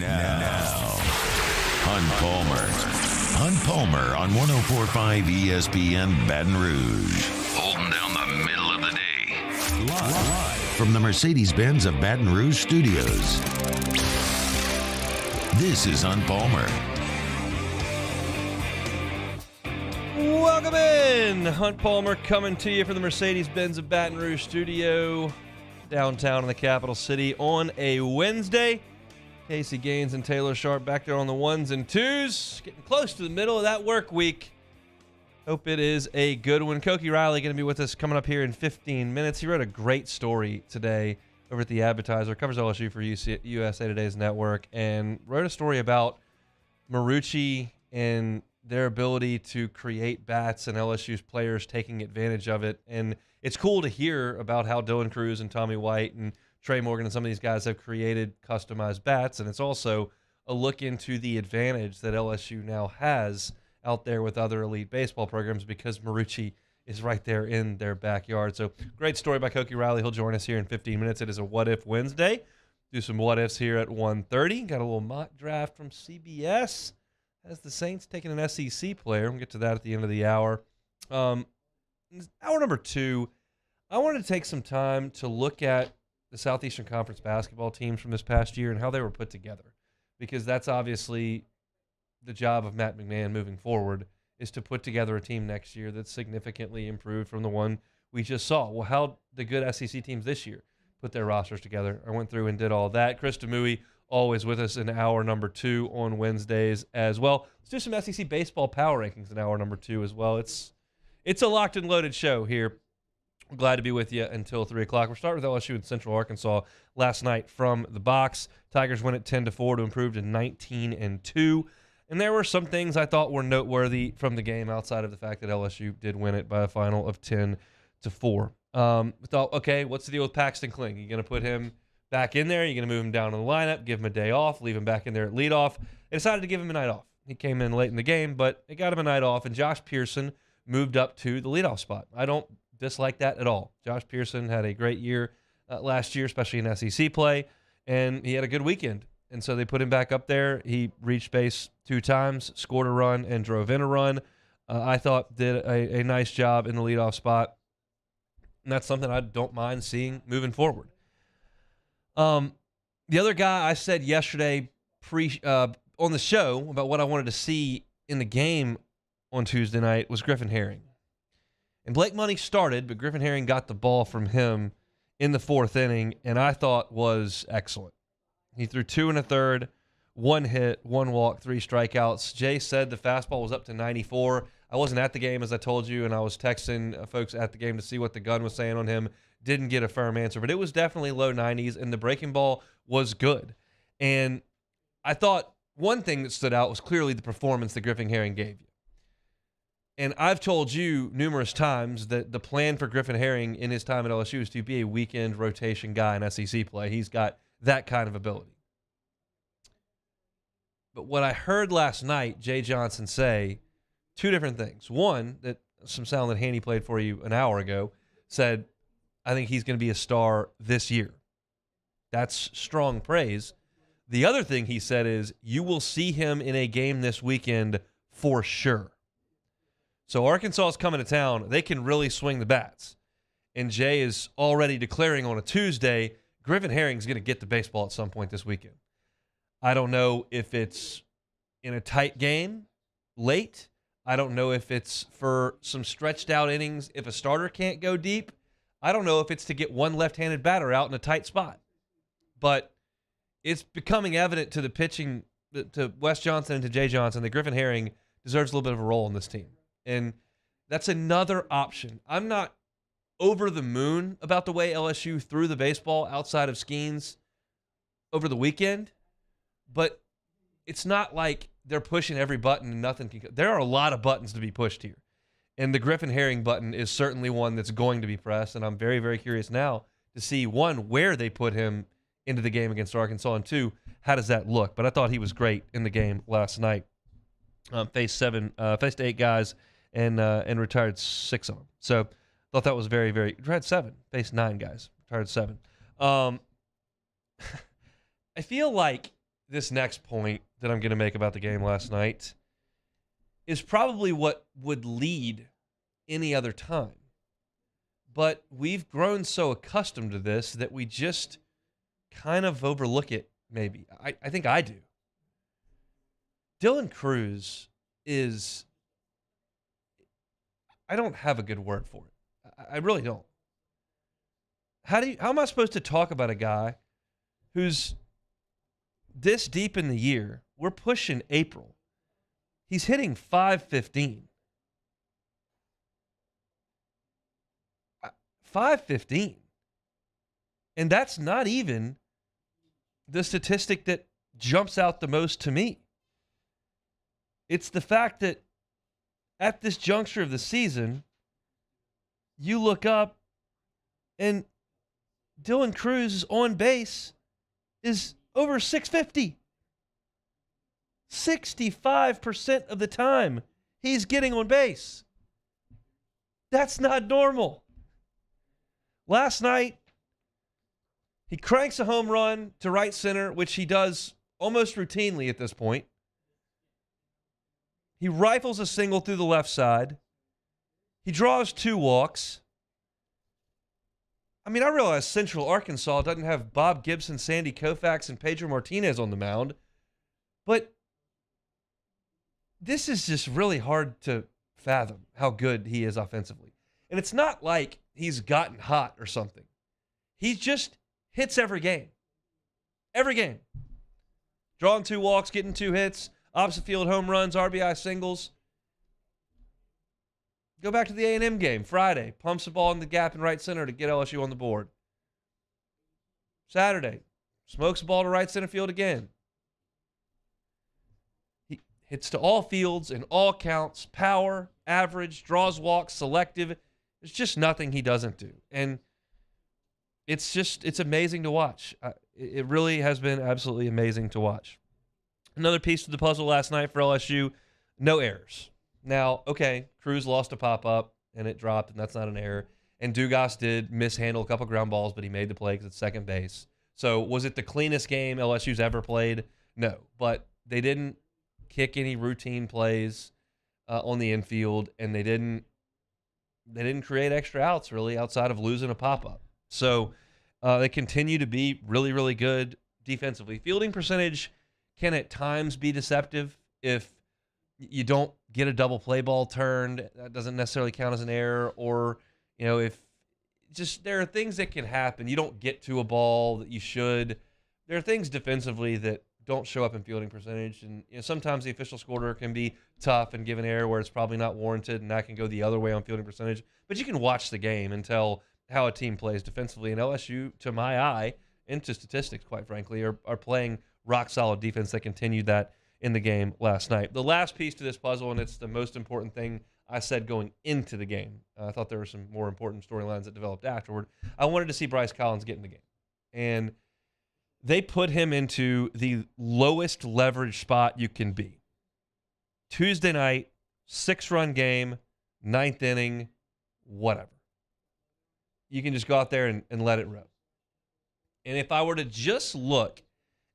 Now, Hunt Palmer on 104.5 ESPN Baton Rouge. Holding down the middle of the day. Live from the Mercedes-Benz of Baton Rouge studios. This is Hunt Palmer. Welcome in. Hunt Palmer coming to you from the Mercedes-Benz of Baton Rouge studio, downtown in the capital city on a Wednesday. Casey Gaines and Taylor Sharp back there on the ones and twos. Getting close to the middle of that work week. Hope it is a good one. Cokey Riley going to be with us coming up here in 15 minutes. He wrote a great story today over at the Advertiser. Covers LSU for USA Today's network, and wrote a story about Marucci and their ability to create bats and LSU's players taking advantage of it. And it's cool to hear about how Dylan Cruz and Tommy White and Trey Morgan and some of these guys have created customized bats. And it's also a look into the advantage that LSU now has out there with other elite baseball programs because Marucci is right there in their backyard. So great story by Cokey Riley. He'll join us here in 15 minutes. It is a What If Wednesday. Do some what ifs here at 1:30. Got a little mock draft from CBS. Has the Saints taking an SEC player. We'll get to that at the end of the hour. Hour number 2, I wanted to take some time to look at the Southeastern Conference basketball teams from this past year and how they were put together, because that's obviously the job of Matt McMahon moving forward, is to put together a team next year that's significantly improved from the one we just saw. Well, how the good SEC teams this year put their rosters together. I went through and did all that. Chris Demui always with us in hour number 2 on Wednesdays as well. Let's do some SEC baseball power rankings in hour number 2 as well. It's a locked and loaded show here. I'm glad to be with you until 3 o'clock. We'll start with LSU in Central Arkansas last night from the box. Tigers win at 10-4 to improve to 19-2. And there were some things I thought were noteworthy from the game outside of the fact that LSU did win it by a final of 10-4. We thought, okay, what's the deal with Paxton Kling? Are you going to put him back in there? Are you going to move him down in the lineup, give him a day off, leave him back in there at leadoff? They decided to give him a night off. He came in late in the game, but they got him a night off, and Josh Pearson moved up to the leadoff spot. I don't dislike that at all. Josh Pearson had a great year last year, especially in SEC play, and he had a good weekend. And so they put him back up there. He reached base 2 times, scored a run, and drove in a run. I thought did a nice job in the leadoff spot, and that's something I don't mind seeing moving forward. The other guy I said yesterday on the show about what I wanted to see in the game on Tuesday night was Griffin Herring. And Blake Money started, but Griffin Herring got the ball from him in the 4th inning, and I thought was excellent. He threw 2 1/3, 1 hit, 1 walk, 3 strikeouts. Jay said the fastball was up to 94. I wasn't at the game, as I told you, and I was texting folks at the game to see what the gun was saying on him. Didn't get a firm answer, but it was definitely low 90s, and the breaking ball was good. And I thought one thing that stood out was clearly the performance that Griffin Herring gave you. And I've told you numerous times that the plan for Griffin Herring in his time at LSU is to be a weekend rotation guy in SEC play. He's got that kind of ability. But what I heard last night, Jay Johnson say 2 different things. One, that some sound that Haney played for you an hour ago, said, I think he's going to be a star this year. That's strong praise. The other thing he said is, you will see him in a game this weekend for sure. So Arkansas is coming to town. They can really swing the bats. And Jay is already declaring on a Tuesday, Griffin Herring's going to get the baseball at some point this weekend. I don't know if it's in a tight game late. I don't know if it's for some stretched out innings if a starter can't go deep. I don't know if it's to get one left-handed batter out in a tight spot. But it's becoming evident to the pitching, to Wes Johnson and to Jay Johnson, that Griffin Herring deserves a little bit of a role in this team. And that's another option. I'm not over the moon about the way LSU threw the baseball outside of Skeens over the weekend, but it's not like they're pushing every button and nothing can. There are a lot of buttons to be pushed here. And the Griffin Herring button is certainly one that's going to be pressed, and I'm very, very curious now to see, 1, where they put him into the game against Arkansas, and 2, how does that look? But I thought he was great in the game last night. Faced 8 guys and retired 6 of them. So thought that was very, very. Retired 7, faced 9 guys, retired 7. I feel like this next point that I'm going to make about the game last night is probably what would lead any other time. But we've grown so accustomed to this that we just kind of overlook it, maybe. I think I do. Dylan Cruz is, I don't have a good word for it. I really don't. How am I supposed to talk about a guy who's this deep in the year? We're pushing April. He's hitting .515. 515. And that's not even the statistic that jumps out the most to me. It's the fact that at this juncture of the season, you look up and Dylan Cruz on base is over 650. 65% of the time he's getting on base. That's not normal. Last night, he cranks a home run to right center, which he does almost routinely at this point. He rifles a single through the left side. He draws 2 walks. I mean, I realize Central Arkansas doesn't have Bob Gibson, Sandy Koufax, and Pedro Martinez on the mound, but this is just really hard to fathom how good he is offensively. And it's not like he's gotten hot or something. He just hits every game. Every game. Drawing 2 walks, getting 2 hits, opposite field home runs, RBI singles. Go back to the A&M game Friday. Pumps the ball in the gap in right center to get LSU on the board. Saturday. Smokes the ball to right center field again. He hits to all fields in all counts. Power, average, draws walks, selective. There's just nothing he doesn't do. And it's amazing to watch. It really has been absolutely amazing to watch. Another piece to the puzzle last night for LSU, no errors. Now, okay, Cruz lost a pop-up, and it dropped, and that's not an error. And Dugas did mishandle a couple ground balls, but he made the play because it's second base. So was it the cleanest game LSU's ever played? No. But they didn't kick any routine plays on the infield, and they didn't create extra outs, really, outside of losing a pop-up. So they continue to be really, really good defensively. Fielding percentage can at times be deceptive if you don't get a double play ball turned. That doesn't necessarily count as an error. Or, if just there are things that can happen. You don't get to a ball that you should. There are things defensively that don't show up in fielding percentage. And sometimes the official scorer can be tough and give an error where it's probably not warranted, and that can go the other way on fielding percentage. But you can watch the game and tell how a team plays defensively. And LSU, to my eye, and to statistics, quite frankly, are playing rock-solid defense that continued that in the game last night. The last piece to this puzzle, and it's the most important thing I said going into the game. I thought there were some more important storylines that developed afterward. I wanted to see Bryce Collins get in the game. And they put him into the lowest leverage spot you can be. Tuesday night, 6-run game, 9th inning, whatever. You can just go out there and let it rip. And if I were to just look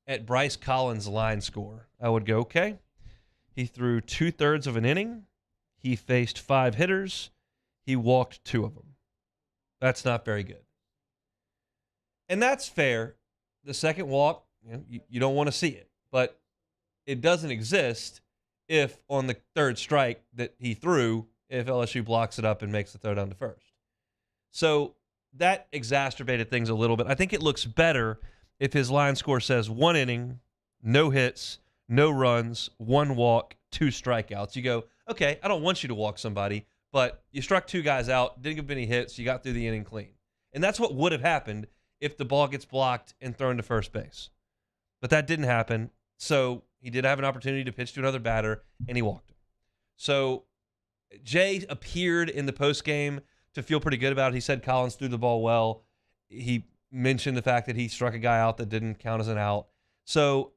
at Bryce Collins' line score, I would go, okay, he threw 2/3 of an inning. He faced 5 hitters. He walked 2 of them. That's not very good. And that's fair. The second walk, you don't want to see it. But it doesn't exist if on the 3rd strike that he threw, if LSU blocks it up and makes the throw down to first. So that exacerbated things a little bit. I think it looks better if his line score says 1 inning, no hits, no runs, 1 walk, 2 strikeouts. You go, okay, I don't want you to walk somebody, but you struck 2 guys out, didn't give any hits, you got through the inning clean. And that's what would have happened if the ball gets blocked and thrown to first base. But that didn't happen, so he did have an opportunity to pitch to another batter, and he walked him. So Jay appeared in the postgame to feel pretty good about it. He said Collins threw the ball well. He mentioned the fact that he struck a guy out that didn't count as an out. So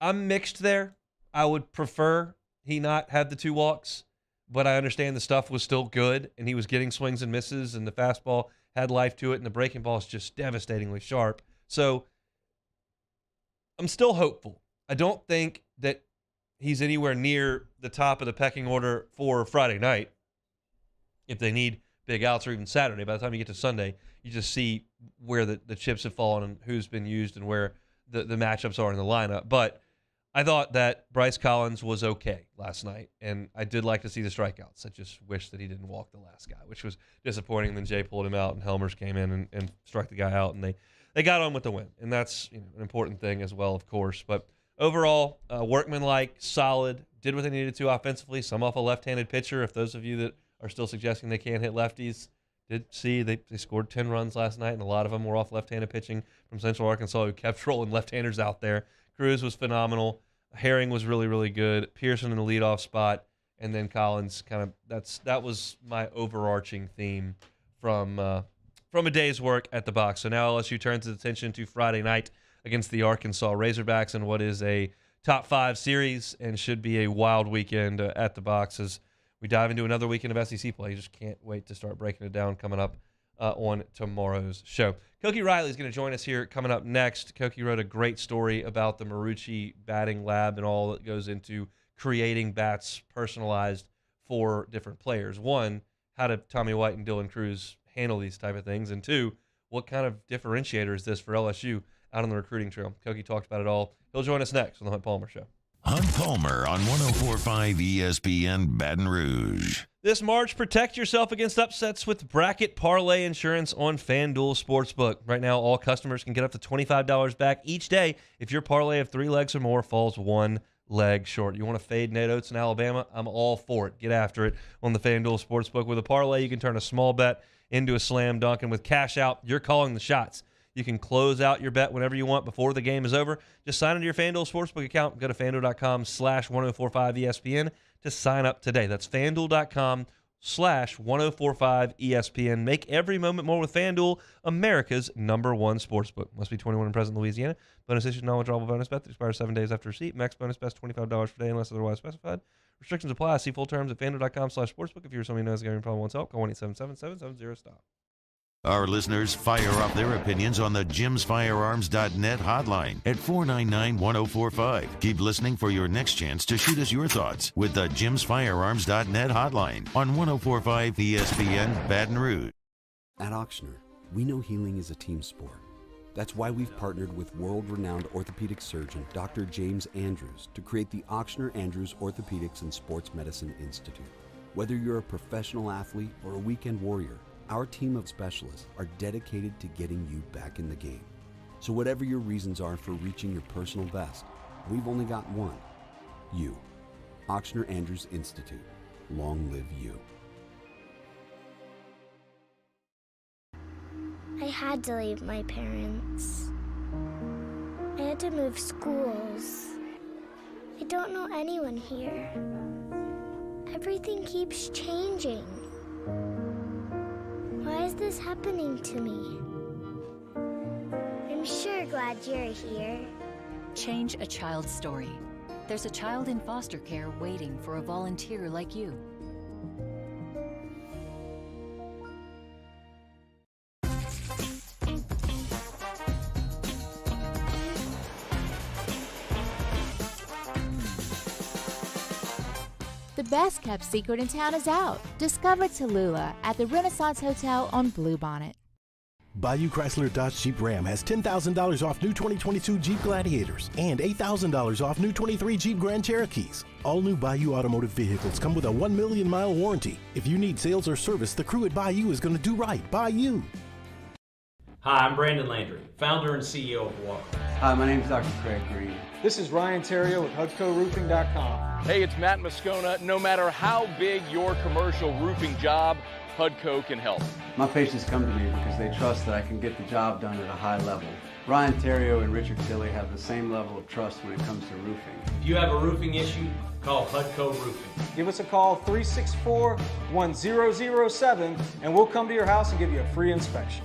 I'm mixed there. I would prefer he not had the 2 walks, but I understand the stuff was still good, and he was getting swings and misses, and the fastball had life to it, and the breaking ball is just devastatingly sharp. So I'm still hopeful. I don't think that he's anywhere near the top of the pecking order for Friday night. If they need big outs or even Saturday, by the time you get to Sunday, you just see where the chips have fallen and who's been used and where the matchups are in the lineup. But I thought that Bryce Collins was okay last night, and I did like to see the strikeouts. I just wish that he didn't walk the last guy, which was disappointing. Then Jay pulled him out, and Helmers came in and struck the guy out, and they got on with the win. And that's an important thing as well, of course. But overall, workmanlike, solid, did what they needed to offensively, some off a left-handed pitcher. If those of you that are still suggesting they can't hit lefties, did see they scored 10 runs last night, and a lot of them were off left-handed pitching from Central Arkansas, who kept rolling left-handers out there. Cruz was phenomenal. Herring was really, really good. Pearson in the leadoff spot, and then Collins that was my overarching theme from a day's work at the box. So now LSU turns its attention to Friday night against the Arkansas Razorbacks in what is a top 5 series and should be a wild weekend at the box as we dive into another weekend of SEC play. You just can't wait to start breaking it down coming up on tomorrow's show. Cokey Riley is going to join us here coming up next. Cokey wrote a great story about the Marucci batting lab and all that goes into creating bats personalized for different players. One, how did Tommy White and Dylan Cruz handle these type of things? And two, what kind of differentiator is this for LSU out on the recruiting trail? Cokey talked about it all. He'll join us next on the Hunt Palmer Show. Hunt Palmer on 104.5 ESPN Baton Rouge. This March, protect yourself against upsets with Bracket Parlay Insurance on FanDuel Sportsbook. Right now, all customers can get up to $25 back each day if your parlay of 3 legs or more falls 1 leg short. You want to fade Ned Oates in Alabama? I'm all for it. Get after it on the FanDuel Sportsbook. With a parlay, you can turn a small bet into a slam dunk, and with cash out, you're calling the shots. You can close out your bet whenever you want before the game is over. Just sign into your FanDuel Sportsbook account. Go to FanDuel.com/1045ESPN to sign up today. That's FanDuel.com/1045ESPN. Make every moment more with FanDuel, America's #1 sportsbook. Must be 21 and present in Louisiana. Bonus issued non-withdrawable bonus bet that expires 7 days after receipt. Max bonus best $25 per day unless otherwise specified. Restrictions apply. See full terms at FanDuel.com/sportsbook. If you're somebody who knows the game problem wants help, call 1-877-770-STOP. Our listeners fire off their opinions on the jimsfirearms.net hotline at 499-1045. Keep listening for your next chance to shoot us your thoughts with the jimsfirearms.net hotline on 104.5 ESPN Baton Rouge. At Auctioner, we know healing is a team sport. That's why we've partnered with world-renowned orthopedic surgeon Dr. James Andrews to create the Auctioner Andrews Orthopedics and Sports Medicine Institute. Whether you're a professional athlete or a weekend warrior, our team of specialists are dedicated to getting you back in the game. So whatever your reasons are for reaching your personal best, we've only got one: you. Auctioner Andrews Institute. Long live you. I had to leave my parents. I had to move schools. I don't know anyone here. Everything keeps changing. Why is this happening to me? I'm sure glad you're here. Change a child's story. There's a child in foster care waiting for a volunteer like you. The best kept secret in town is out. Discover Tallulah at the Renaissance Hotel on Bluebonnet. Bayou Chrysler Dodge Jeep Ram has $10,000 off new 2022 Jeep Gladiators and $8,000 off new 23 Jeep Grand Cherokees. All new Bayou automotive vehicles come with a 1 million mile warranty. If you need sales or service, the crew at Bayou is going to do right by you. Hi, I'm Brandon Landry, founder and CEO of Walk. Hi, my name is Dr. Craig Green. This is Ryan Terrio with HUDCORoofing.com. Hey, it's Matt Moscona. No matter how big your commercial roofing job, HUDCO can help. My patients come to me because they trust that I can get the job done at a high level. Ryan Terrio and Richard Tilley have the same level of trust when it comes to roofing. If you have a roofing issue, call HUDCO Roofing. Give us a call, 364-1007, and we'll come to your house and give you a free inspection.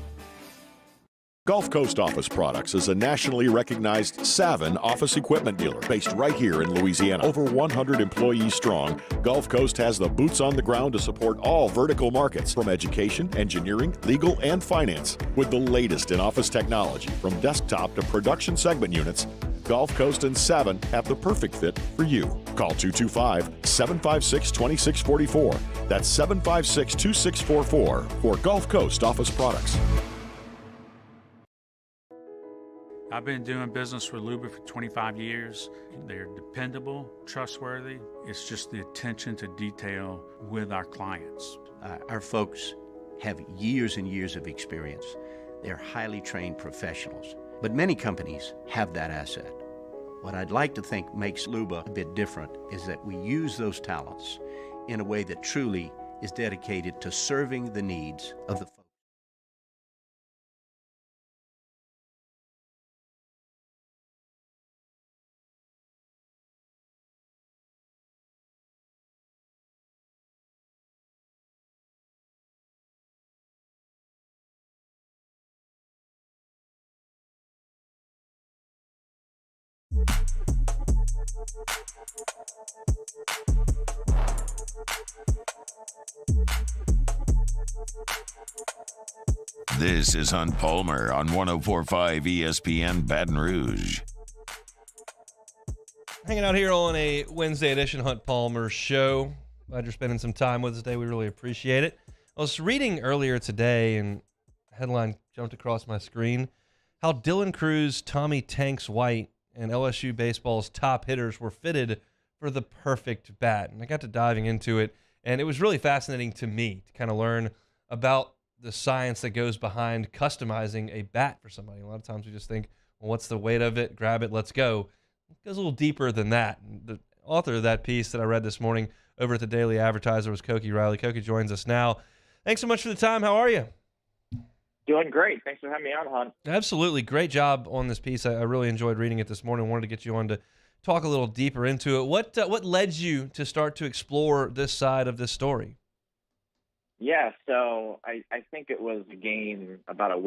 Gulf Coast Office Products is a nationally recognized Savin office equipment dealer based right here in Louisiana. Over 100 employees strong, Gulf Coast has the boots on the ground to support all vertical markets from education, engineering, legal, and finance. With the latest in office technology from desktop to production segment units, Gulf Coast and Savin have the perfect fit for you. Call 225-756-2644. That's 756-2644 for Gulf Coast Office Products. I've been doing business with Luba for 25 years. They're dependable, trustworthy. It's just the attention to detail with our clients. Our folks have years and years of experience. They're highly trained professionals. But many companies have that asset. What I'd like to think makes Luba a bit different is that we use those talents in a way that truly is dedicated to serving the needs of the folks. This is Hunt Palmer on 104.5 ESPN Baton Rouge. Hanging out here on a Wednesday edition Hunt Palmer show. Glad you're spending some time with us today. We really appreciate it. I was reading earlier today, and a headline jumped across my screen, how Dylan Cruz, Tommy Tanks White, and LSU baseball's top hitters were fitted for the perfect bat. And I got to diving into it, and it was really fascinating to me to kind of learn about the science that goes behind customizing a bat for somebody. A lot of times we just think, well, what's the weight of it? Grab it, let's go. It goes a little deeper than that. And the author of that piece that I read this morning over at the Daily Advertiser was Cokey Riley. Cokey joins us now. Thanks so much for the time. How are you? Doing great. Thanks for having me on, Hunt. Absolutely. Great job on this piece. I really enjoyed reading it this morning. Wanted to get you on to talk a little deeper into it. What led you to start to explore this side of this story? Yeah, so I think it was a game about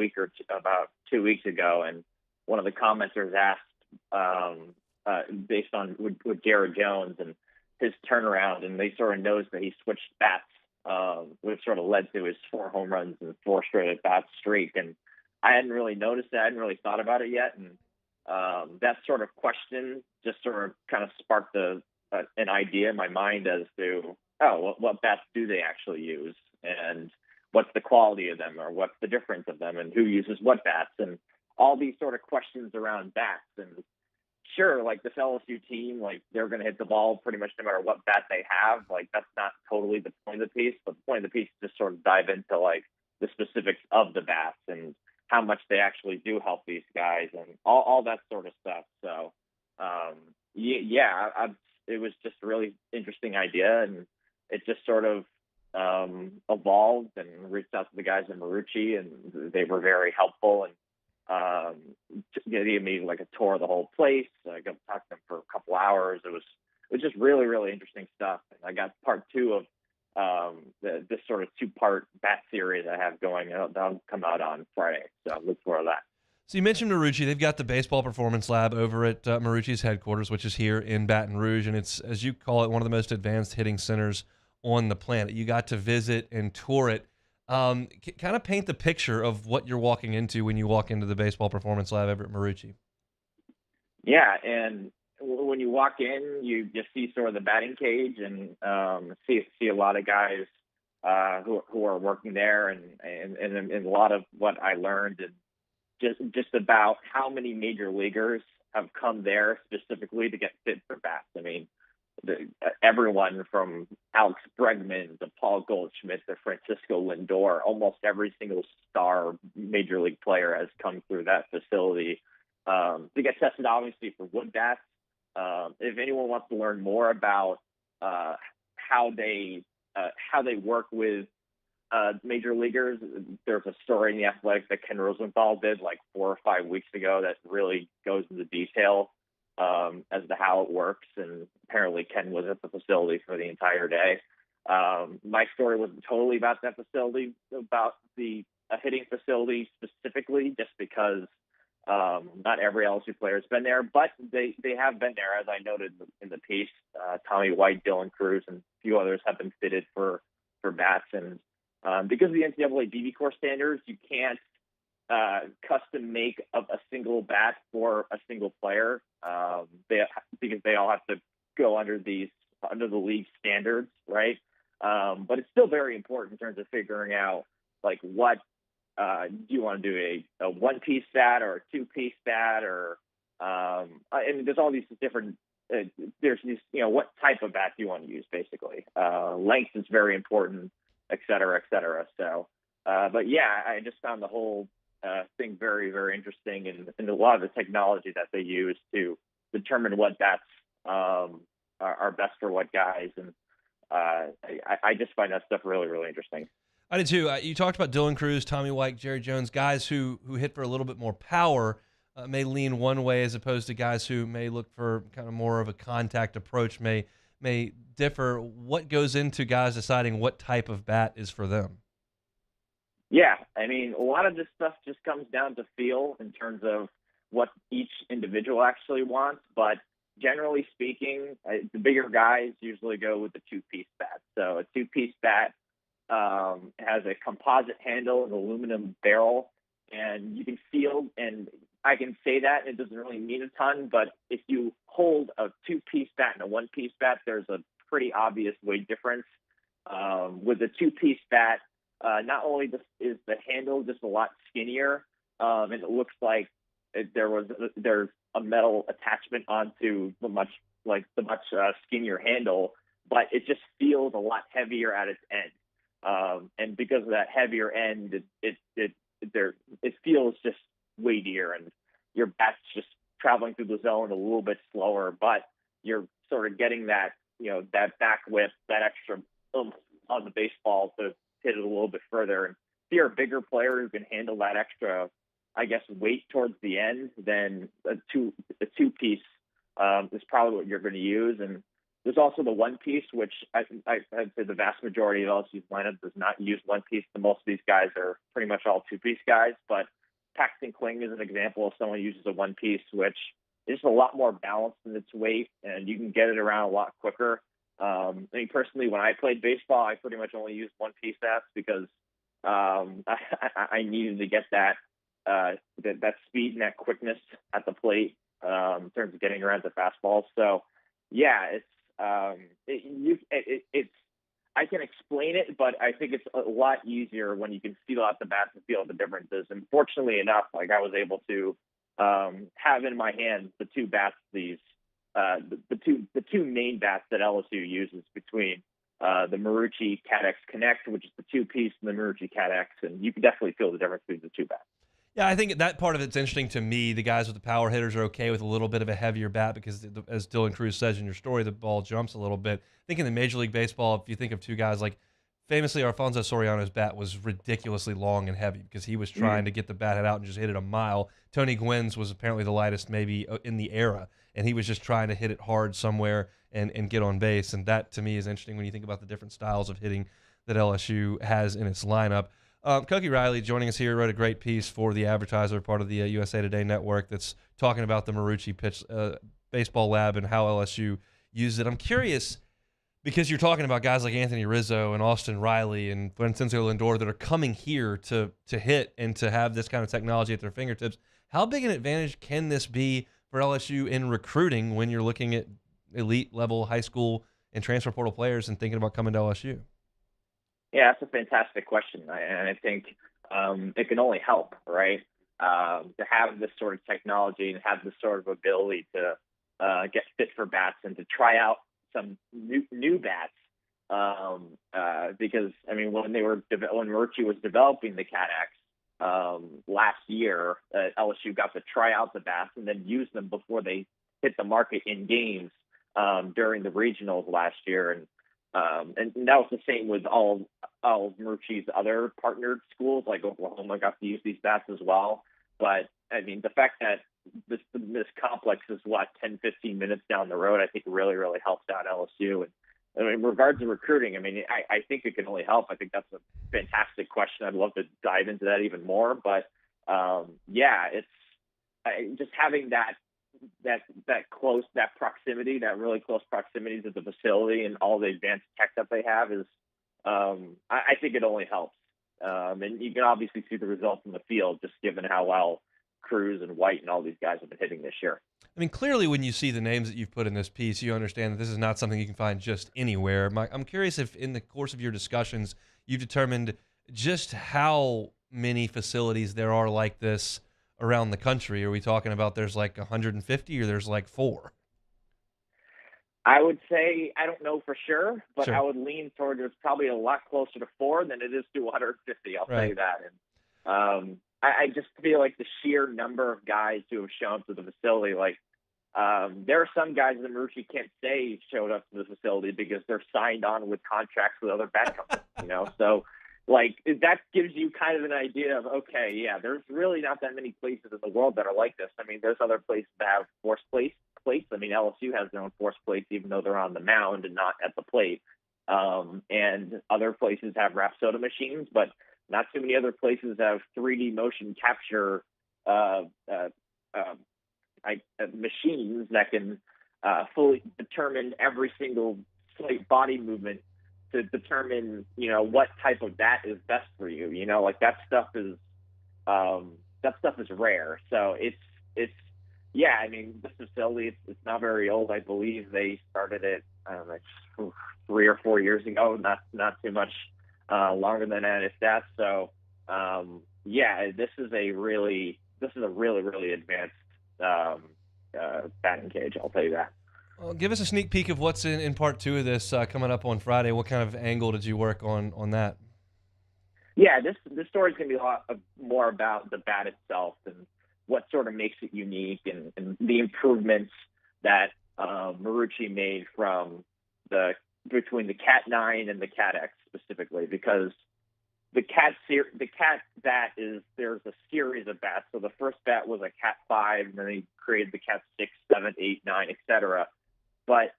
2 weeks ago, and one of the commenters asked based on with Garrett Jones and his turnaround, and they sort of noticed that he switched bats, which sort of led to his 4 home runs and 4 straight at-bat streak. And I hadn't really noticed that. I hadn't really thought about it yet. And that sort of question just sort of kind of sparked an idea in my mind as to, what bats do they actually use? And what's the quality of them, or what's the difference of them, and who uses what bats, and all these sort of questions around bats. And sure, like this LSU team, like they're going to hit the ball pretty much no matter what bat they have. Like that's not totally the point of the piece, but the point of the piece is just sort of dive into like the specifics of the bats and how much they actually do help these guys and all that sort of stuff. So it was just a really interesting idea, and it just sort of evolved, and reached out to the guys in Marucci, and they were very helpful and gave me like a tour of the whole place. I got to talk to them for a couple hours. It was just really, really interesting stuff. And I got part 2 of this sort of 2-part bat series I have going. That'll come out on Friday, so look forward to that. So you mentioned Marucci. They've got the Baseball Performance Lab over at Marucci's headquarters, which is here in Baton Rouge, and it's, as you call it, one of the most advanced hitting centers on the planet. You got to visit and tour it. Kind of paint the picture of what you're walking into when you walk into the Baseball Performance Lab over at Marucci. Yeah, and when you walk in, you just see sort of the batting cage, and see a lot of guys who are working there, and a lot of what I learned, and just about how many major leaguers have come there specifically to get fit for bats. I mean, everyone from Alex Bregman to Paul Goldschmidt to Francisco Lindor, almost every single star major league player has come through that facility to get tested, obviously, for wood bats. If anyone wants to learn more about how they work with major leaguers, there's a story in The Athletic that Ken Rosenthal did like 4 or 5 weeks ago that really goes into detail as to how it works. And apparently Ken was at the facility for the entire day. My story wasn't totally about that facility, about the hitting facility specifically, just because not every LSU player has been there, but they have been there, as I noted in the piece. Tommy White, Dylan Cruz, and a few others have been fitted for bats. And because of the NCAA DB Corps standards, you can't custom make of a single bat for a single player. Because they all have to go under the league standards, right? But it's still very important in terms of figuring out like what do you want to do, a one-piece bat or a two-piece bat, or and there's all these different there's these, what type of bat do you want to use, basically. Length is very important, et cetera, et cetera. So, but yeah, I just found the whole thing very, very interesting, and a lot of the technology that they use to determine what bats are best for what guys. And I just find that stuff really, really interesting. I did too. You talked about Dylan Cruz, Tommy White, Jerry Jones, guys who hit for a little bit more power, may lean one way as opposed to guys who may look for kind of more of a contact approach, may differ. What goes into guys deciding what type of bat is for them? Yeah, I mean, a lot of this stuff just comes down to feel in terms of what each individual actually wants. But generally speaking, the bigger guys usually go with the two-piece bat. So a two-piece bat has a composite handle, an aluminum barrel, and you can feel, and I can say that, it doesn't really mean a ton, but if you hold a two-piece bat and a one-piece bat, there's a pretty obvious weight difference. With a two-piece bat, not only is the handle just a lot skinnier, and it looks like there's a metal attachment onto the much skinnier handle, but it just feels a lot heavier at its end. And because of that heavier end, it feels just weightier, and your bat's just traveling through the zone a little bit slower, but you're sort of getting that, that back whip, that extra oomph on the baseball to hit it a little bit further. And if you're a bigger player who can handle that extra, I guess, weight towards the end, then a two-piece is probably what you're going to use. And there's also the one-piece, which I'd say the vast majority of LSU's lineup does not use one-piece. Most of these guys are pretty much all two-piece guys. But Paxton Kling is an example of someone who uses a one-piece, which is a lot more balanced in its weight, and you can get it around a lot quicker. I mean, personally, when I played baseball, I pretty much only used one-piece bats because I needed to get that speed and that quickness at the plate in terms of getting around the fastballs. So, yeah, it's I can explain it, but I think it's a lot easier when you can feel out the bats and feel the differences. And fortunately enough, like I was able to have in my hands the two bats, the two main bats that LSU uses between the Marucci Cat X Connect, which is the two-piece, and the Marucci Cat X, and you can definitely feel the difference between the two bats. Yeah, I think that part of it's interesting to me. The guys with the power hitters are okay with a little bit of a heavier bat because, as Dylan Cruz says in your story, the ball jumps a little bit. I think in the Major League Baseball, if you think of two guys like, famously, Alfonso Soriano's bat was ridiculously long and heavy because he was trying to get the bat head out and just hit it a mile. Tony Gwynn's was apparently the lightest maybe in the era, and he was just trying to hit it hard somewhere and get on base. And that, to me, is interesting when you think about the different styles of hitting that LSU has in its lineup. Cokey Riley joining us here wrote a great piece for The Advertiser, part of the USA Today network, that's talking about the Marucci baseball lab and how LSU uses it. I'm curious, because you're talking about guys like Anthony Rizzo and Austin Riley and Vincenzo Lindor that are coming here to hit and to have this kind of technology at their fingertips. How big an advantage can this be for LSU in recruiting when you're looking at elite level high school and transfer portal players and thinking about coming to LSU? Yeah, that's a fantastic question, and I think it can only help, right? To have this sort of technology and have this sort of ability to get fit for bats and to try out some new bats, because I mean, when Marucci was developing the Cat X last year, LSU got to try out the bats and then use them before they hit the market in games during the regionals last year, and that was the same with all of Marucci's other partnered schools, like Oklahoma got to use these bats as well. But I mean, the fact that this complex is 10-15 minutes down the road, I think really, really helps out LSU. And in regards to recruiting, I mean, I think it can only help. I think that's a fantastic question. I'd love to dive into that even more. But yeah, it's just having that proximity, that really close proximity to the facility and all the advanced tech that they have is, I think it only helps. And you can obviously see the results in the field, just given how well Cruz and White and all these guys have been hitting this year. I mean, clearly when you see the names that you've put in this piece, you understand that this is not something you can find just anywhere. I'm curious if in the course of your discussions, you've determined just how many facilities there are like this around the country. Are we talking about there's like 150 or there's like 4? I would say, I don't know for sure, but Sure. I would lean toward it's probably a lot closer to 4 than it is to 150. I'll tell you that. And I just feel like the sheer number of guys who have shown up to the facility, like there are some guys that Marucci can't say showed up to the facility because they're signed on with contracts with other bat companies, So, like, that gives you kind of an idea of, okay, yeah, there's really not that many places in the world that are like this. I mean, there's other places that have forced plates. I mean, LSU has their own forced plates, even though they're on the mound and not at the plate. And other places have Rapsoda machines, but not too many other places have 3D motion capture machines that can fully determine every single plate body movement to determine, what type of bat is best for you. Like that stuff is rare. So it's yeah, I mean, this facility, it's not very old. I believe they started it, I don't know, 3 or 4 years ago, not too much longer than that, if that. So, yeah, this is a really, really advanced batting cage, I'll tell you that. Well, give us a sneak peek of what's in part 2 of this coming up on Friday. What kind of angle did you work on that? Yeah, this story is going to be a lot more about the bat itself and what sort of makes it unique and the improvements that Marucci made between the Cat 9 and the Cat X specifically, because the Cat bat there's a series of bats. So the first bat was a Cat 5, and then they created the Cat 6, 7, 8, 9, etc. But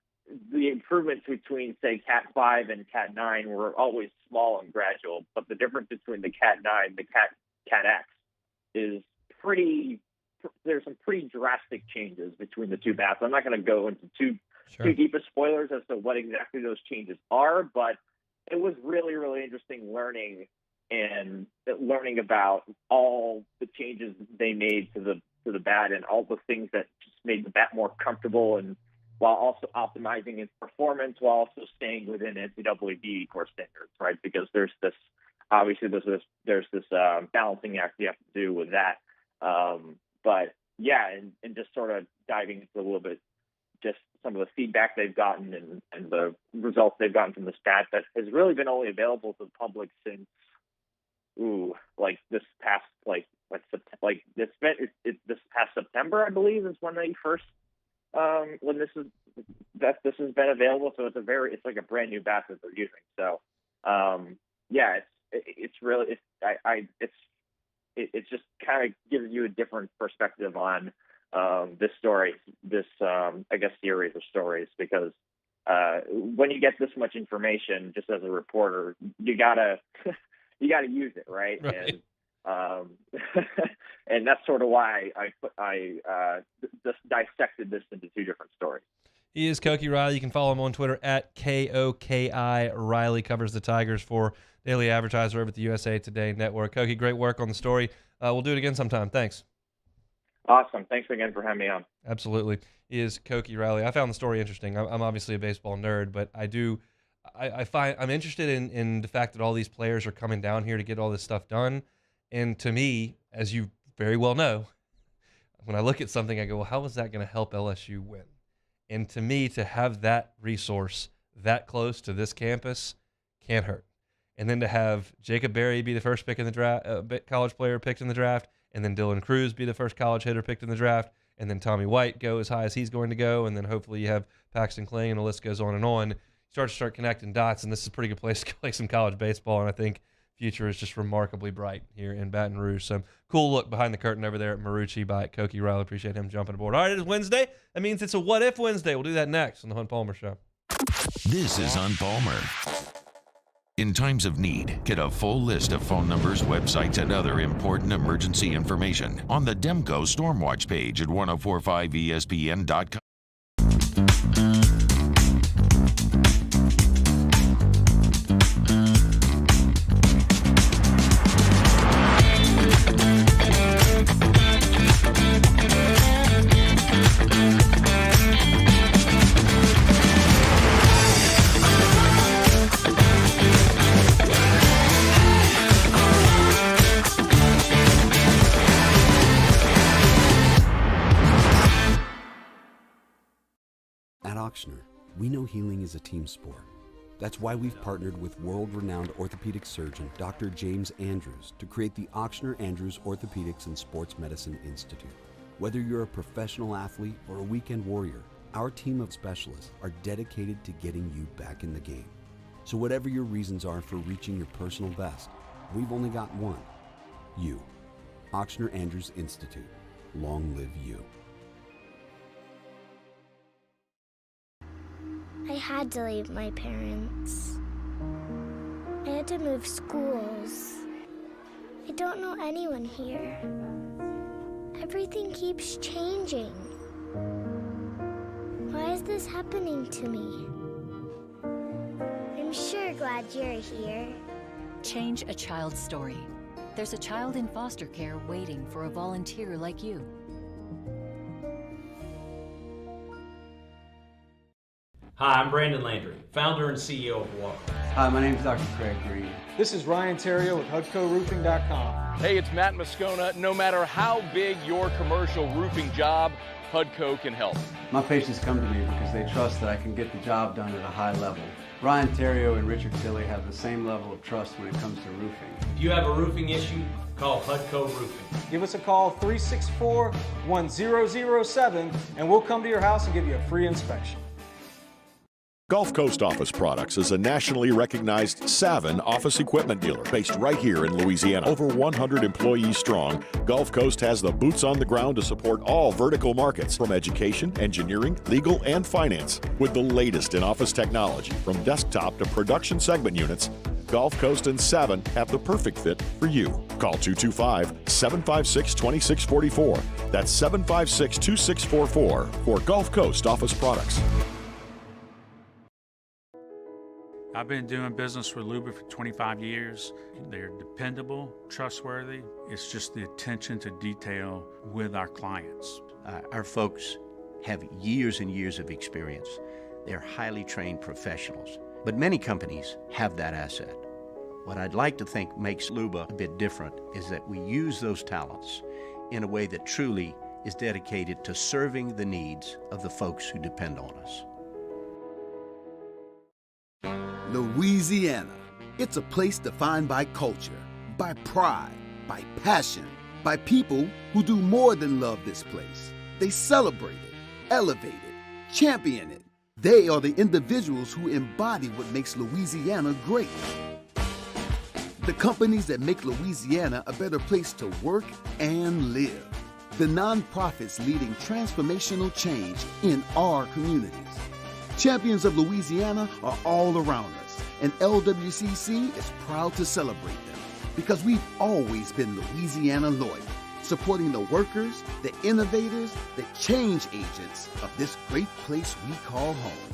the improvements between, say, Cat 5 and Cat 9 were always small and gradual. But the difference between the Cat 9 and the Cat X is there's some pretty drastic changes between the two bats. I'm not going to go into too deep of spoilers as to what exactly those changes are, but it was really, really interesting learning about all the changes they made to the bat and all the things that just made the bat more comfortable, and while also optimizing its performance, while also staying within NCAA BE core standards, right? Because there's this balancing act you have to do with that. But yeah, and just sort of diving into a little bit, just some of the feedback they've gotten and the results they've gotten from the stat that has really been only available to the public since, this past September, I believe, is when they first, when this has been available. So it's like a brand new bat that they're using. So, yeah, it just kind of gives you a different perspective on this story, I guess series of stories, because when you get this much information, just as a reporter, you gotta use it, right? And and that's sort of why I just dissected this into 2 different stories. He is Cokey Riley. You can follow him on Twitter at KOKI Riley. Covers the Tigers for Daily Advertiser over at the USA Today Network. Cokey, great work on the story. We'll do it again sometime. Thanks. Awesome. Thanks again for having me on. Absolutely. He is Cokey Riley. I found the story interesting. I'm obviously a baseball nerd, but I'm interested in the fact that all these players are coming down here to get all this stuff done. And to me, as you very well know, when I look at something, I go, well, how is that going to help LSU win? And to me, to have that resource that close to this campus can't hurt. And then to have Jacob Berry be the first pick in the draft, college player picked in the draft, and then Dylan Cruz be the first college hitter picked in the draft, and then Tommy White go as high as he's going to go, and then hopefully you have Paxton Kling, and the list goes on and on. You start connecting dots, and this is a pretty good place to play some college baseball, and I think future is just remarkably bright here in Baton Rouge. Some cool look behind the curtain over there at Marucci by Cokey Riley. Appreciate him jumping aboard. All right, it is Wednesday. That means it's a What If Wednesday. We'll do that next on the Hunt Palmer Show. This is Hunt Palmer. In times of need, get a full list of phone numbers, websites, and other important emergency information on the Demco Stormwatch page at 1045ESPN.com. At Auctioner, we know healing is a team sport. That's why we've partnered with world-renowned orthopedic surgeon Dr. James Andrews to create the Auctioner Andrews Orthopedics and Sports Medicine Institute. Whether you're a professional athlete or a weekend warrior, our team of specialists are dedicated to getting you back in the game. So whatever your reasons are for reaching your personal best, we've only got one: you. Auctioner Andrews Institute. Long live you. I had to leave my parents. I had to move schools. I don't know anyone here. Everything keeps changing. Why is this happening to me? I'm sure glad you're here. Change a child's story. There's a child in foster care waiting for a volunteer like you. Hi, I'm Brandon Landry, founder and CEO of Walk. Hi, my name is Dr. Craig Green. This is Ryan Terrio with HUDCORoofing.com. Hey, it's Matt Moscona. No matter how big your commercial roofing job, HUDCO can help. My patients come to me because they trust that I can get the job done at a high level. Ryan Terrio and Richard Tilley have the same level of trust when it comes to roofing. If you have a roofing issue, call HUDCO Roofing. Give us a call, 364-1007, and we'll come to your house and give you a free inspection. Gulf Coast Office Products is a nationally recognized Savin office equipment dealer based right here in Louisiana. Over 100 employees strong, Gulf Coast has the boots on the ground to support all vertical markets from education, engineering, legal, and finance. With the latest in office technology from desktop to production segment units, Gulf Coast and Savin have the perfect fit for you. Call 225-756-2644. That's 756-2644 for Gulf Coast Office Products. I've been doing business with Luba for 25 years. They're dependable, trustworthy. It's just the attention to detail with our clients. Our folks have years and years of experience. They're highly trained professionals, but many companies have that asset. What I'd like to think makes Luba a bit different is that we use those talents in a way that truly is dedicated to serving the needs of the folks who depend on us. Louisiana. It's a place defined by culture, by pride, by passion, by people who do more than love this place. They celebrate it, elevate it, champion it. They are the individuals who embody what makes Louisiana great. The companies that make Louisiana a better place to work and live. The nonprofits leading transformational change in our communities. Champions of Louisiana are all around us, and LWCC is proud to celebrate them because we've always been Louisiana loyal, supporting the workers, the innovators, the change agents of this great place we call home.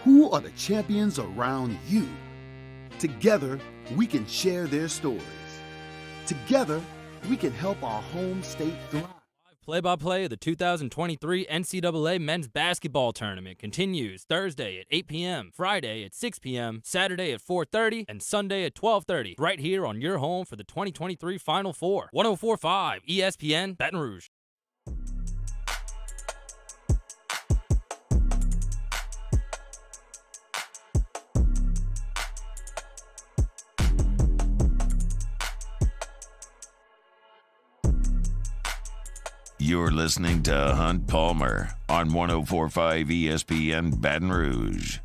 Who are the champions around you? Together, we can share their stories. Together, we can help our home state thrive. Play-by-play of the 2023 NCAA Men's Basketball Tournament continues Thursday at 8 p.m., Friday at 6 p.m., Saturday at 4:30, and Sunday at 12:30, right here on your home for the 2023 Final Four. 104.5 ESPN Baton Rouge. You're listening to Hunt Palmer on 104.5 ESPN Baton Rouge.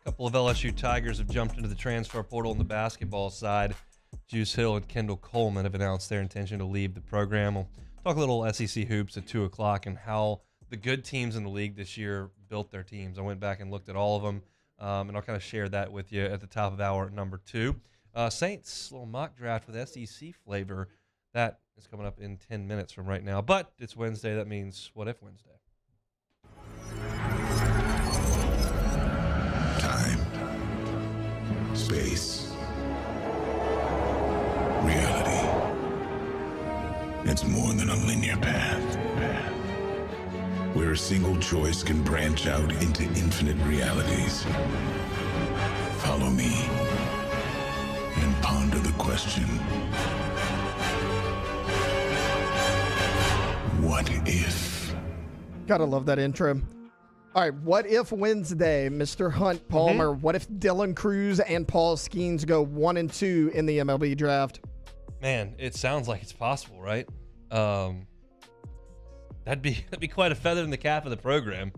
A couple of LSU Tigers have jumped into the transfer portal on the basketball side. Juice Hill and Kendall Coleman have announced their intention to leave the program. We'll talk a little SEC hoops at 2 o'clock and how the good teams in the league this year built their teams. I went back and looked at all of them, and I'll kind of share that with you at the top of hour number 2. Saints, little mock draft with SEC flavor. That is coming up in 10 minutes from right now. But it's Wednesday. That means What If Wednesday. Time. Space. Reality. It's more than a linear path. Where a single choice can branch out into infinite realities. Follow me and ponder the question. What if? Gotta love that intro. All right, what if Wednesday, Mr. Hunt Palmer, what if Dylan Cruz and Paul Skeens go 1-2 in the MLB draft? Man, it sounds like it's possible, right? That'd be quite a feather in the cap of the program.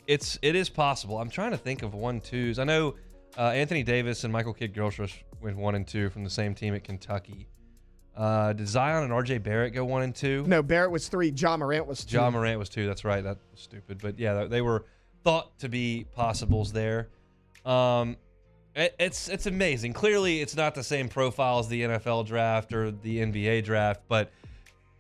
It is possible. I'm trying to think of 1-2s. I know Anthony Davis and Michael Kidd-Gilchrist went 1-2 from the same team at Kentucky. Did Zion and RJ Barrett go 1-2? No, Barrett was 3. John Morant was 2. John Morant was 2. That's right. That was stupid. But yeah, they were thought to be possibles there. It's amazing. Clearly, it's not the same profile as the NFL draft or the NBA draft. But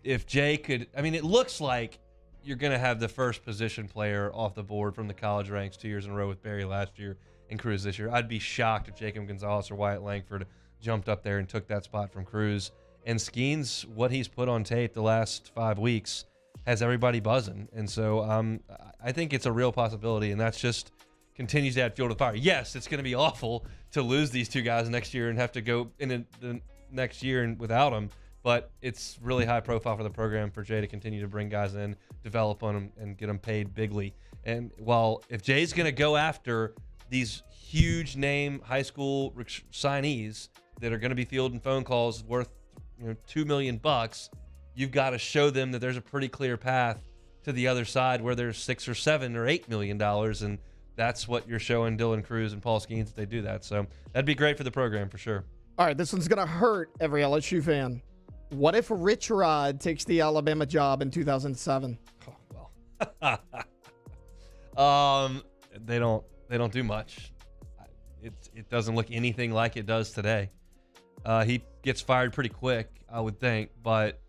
if Jay could, I mean, it looks like you're going to have the first position player off the board from the college ranks 2 years in a row with Barry last year and Cruz this year. I'd be shocked if Jacob Gonzalez or Wyatt Langford jumped up there and took that spot from Cruz. And Skeens, what he's put on tape the last 5 weeks, has everybody buzzing. And so I think it's a real possibility, and that's just continues to add fuel to the fire. Yes, it's going to be awful to lose these two guys next year and have to go in the next year and without them, but it's really high profile for the program for Jay to continue to bring guys in, develop on them, and get them paid bigly. And while if Jay's going to go after these huge name high school signees that are going to be fielding phone calls worth $2 million, you've got to show them that there's a pretty clear path to the other side where there's $6 or $7 or $8 million, and that's what you're showing Dylan Cruz and Paul Skeens that they do that. So that'd be great for the program for sure. All right, this one's going to hurt every LSU fan. What if Rich Rod takes the Alabama job in 2007? Oh, well. They don't do much. It doesn't look anything like it does today. He gets fired pretty quick, I would think, but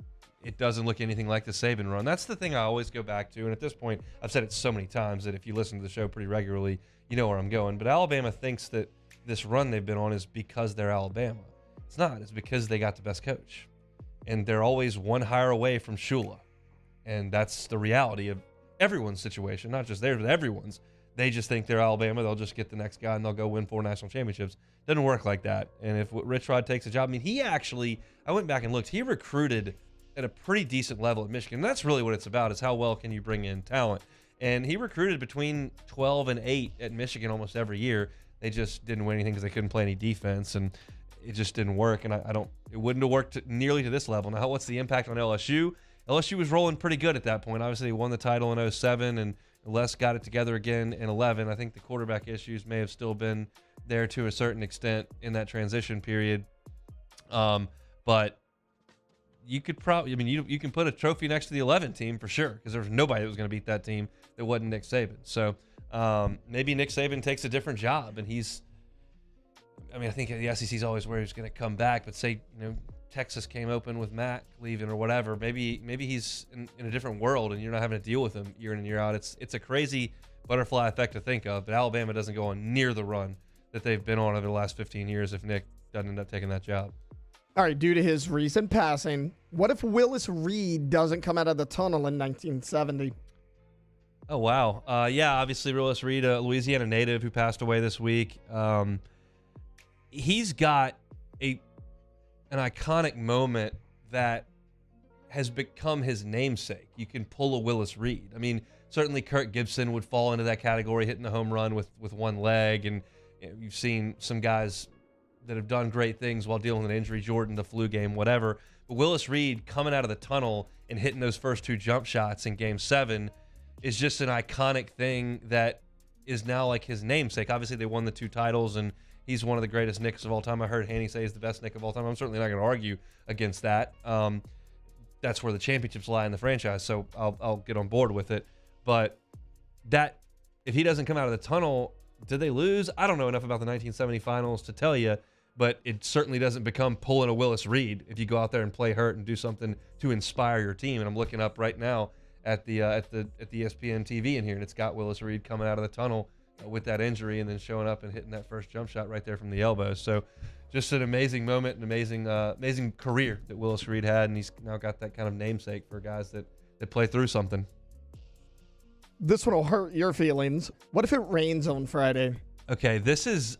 it doesn't look anything like the Saban run. That's the thing I always go back to, and at this point, I've said it so many times that if you listen to the show pretty regularly, you know where I'm going. But Alabama thinks that this run they've been on is because they're Alabama. It's not. It's because they got the best coach. And they're always one hire away from Shula. And that's the reality of everyone's situation, not just theirs, but everyone's. They just think they're Alabama. They'll just get the next guy, and they'll go win 4 national championships. Doesn't work like that. And if Rich Rod takes a job, I mean, he actually, I went back and looked, he recruited at a pretty decent level at Michigan. And that's really what it's about, is how well can you bring in talent. And he recruited between 12 and 8 at Michigan almost every year. They just didn't win anything because they couldn't play any defense, and it just didn't work. And it wouldn't have worked nearly to this level. Now, what's the impact on LSU? LSU was rolling pretty good at that point. Obviously, they won the title in 07, and Les got it together again in 11. I think the quarterback issues may have still been there to a certain extent in that transition period. But you could probably, I mean, you can put a trophy next to the 11 team for sure, because there was nobody that was going to beat that team that wasn't Nick Saban. So maybe Nick Saban takes a different job, and I think the SEC's always where he's going to come back, but say, Texas came open with Mac leaving or whatever, maybe he's in a different world and you're not having to deal with him year in and year out. It's a crazy butterfly effect to think of, but Alabama doesn't go on near the run that they've been on over the last 15 years if Nick doesn't end up taking that job. All right, due to his recent passing, what if Willis Reed doesn't come out of the tunnel in 1970? Oh, wow. Yeah, obviously Willis Reed, a Louisiana native who passed away this week. He's got an iconic moment that has become his namesake. You can pull a Willis Reed. I mean, certainly Kirk Gibson would fall into that category, hitting the home run with one leg, and you've seen some guys that have done great things while dealing with an injury, Jordan, the flu game, whatever. But Willis Reed coming out of the tunnel and hitting those first 2 jump shots in Game 7 is just an iconic thing that is now like his namesake. Obviously, they won the 2 titles, and he's one of the greatest Knicks of all time. I heard Haney say he's the best Knick of all time. I'm certainly not going to argue against that. That's where the championships lie in the franchise, so I'll get on board with it. But that, if he doesn't come out of the tunnel, did they lose? I don't know enough about the 1970 finals to tell you, but it certainly doesn't become pulling a Willis Reed if you go out there and play hurt and do something to inspire your team. And I'm looking up right now at the ESPN TV in here, and it's got Willis Reed coming out of the tunnel with that injury and then showing up and hitting that first jump shot right there from the elbow. So just an amazing moment, an amazing career that Willis Reed had, and he's now got that kind of namesake for guys that play through something. This one will hurt your feelings. What if it rains on Friday? Okay, this is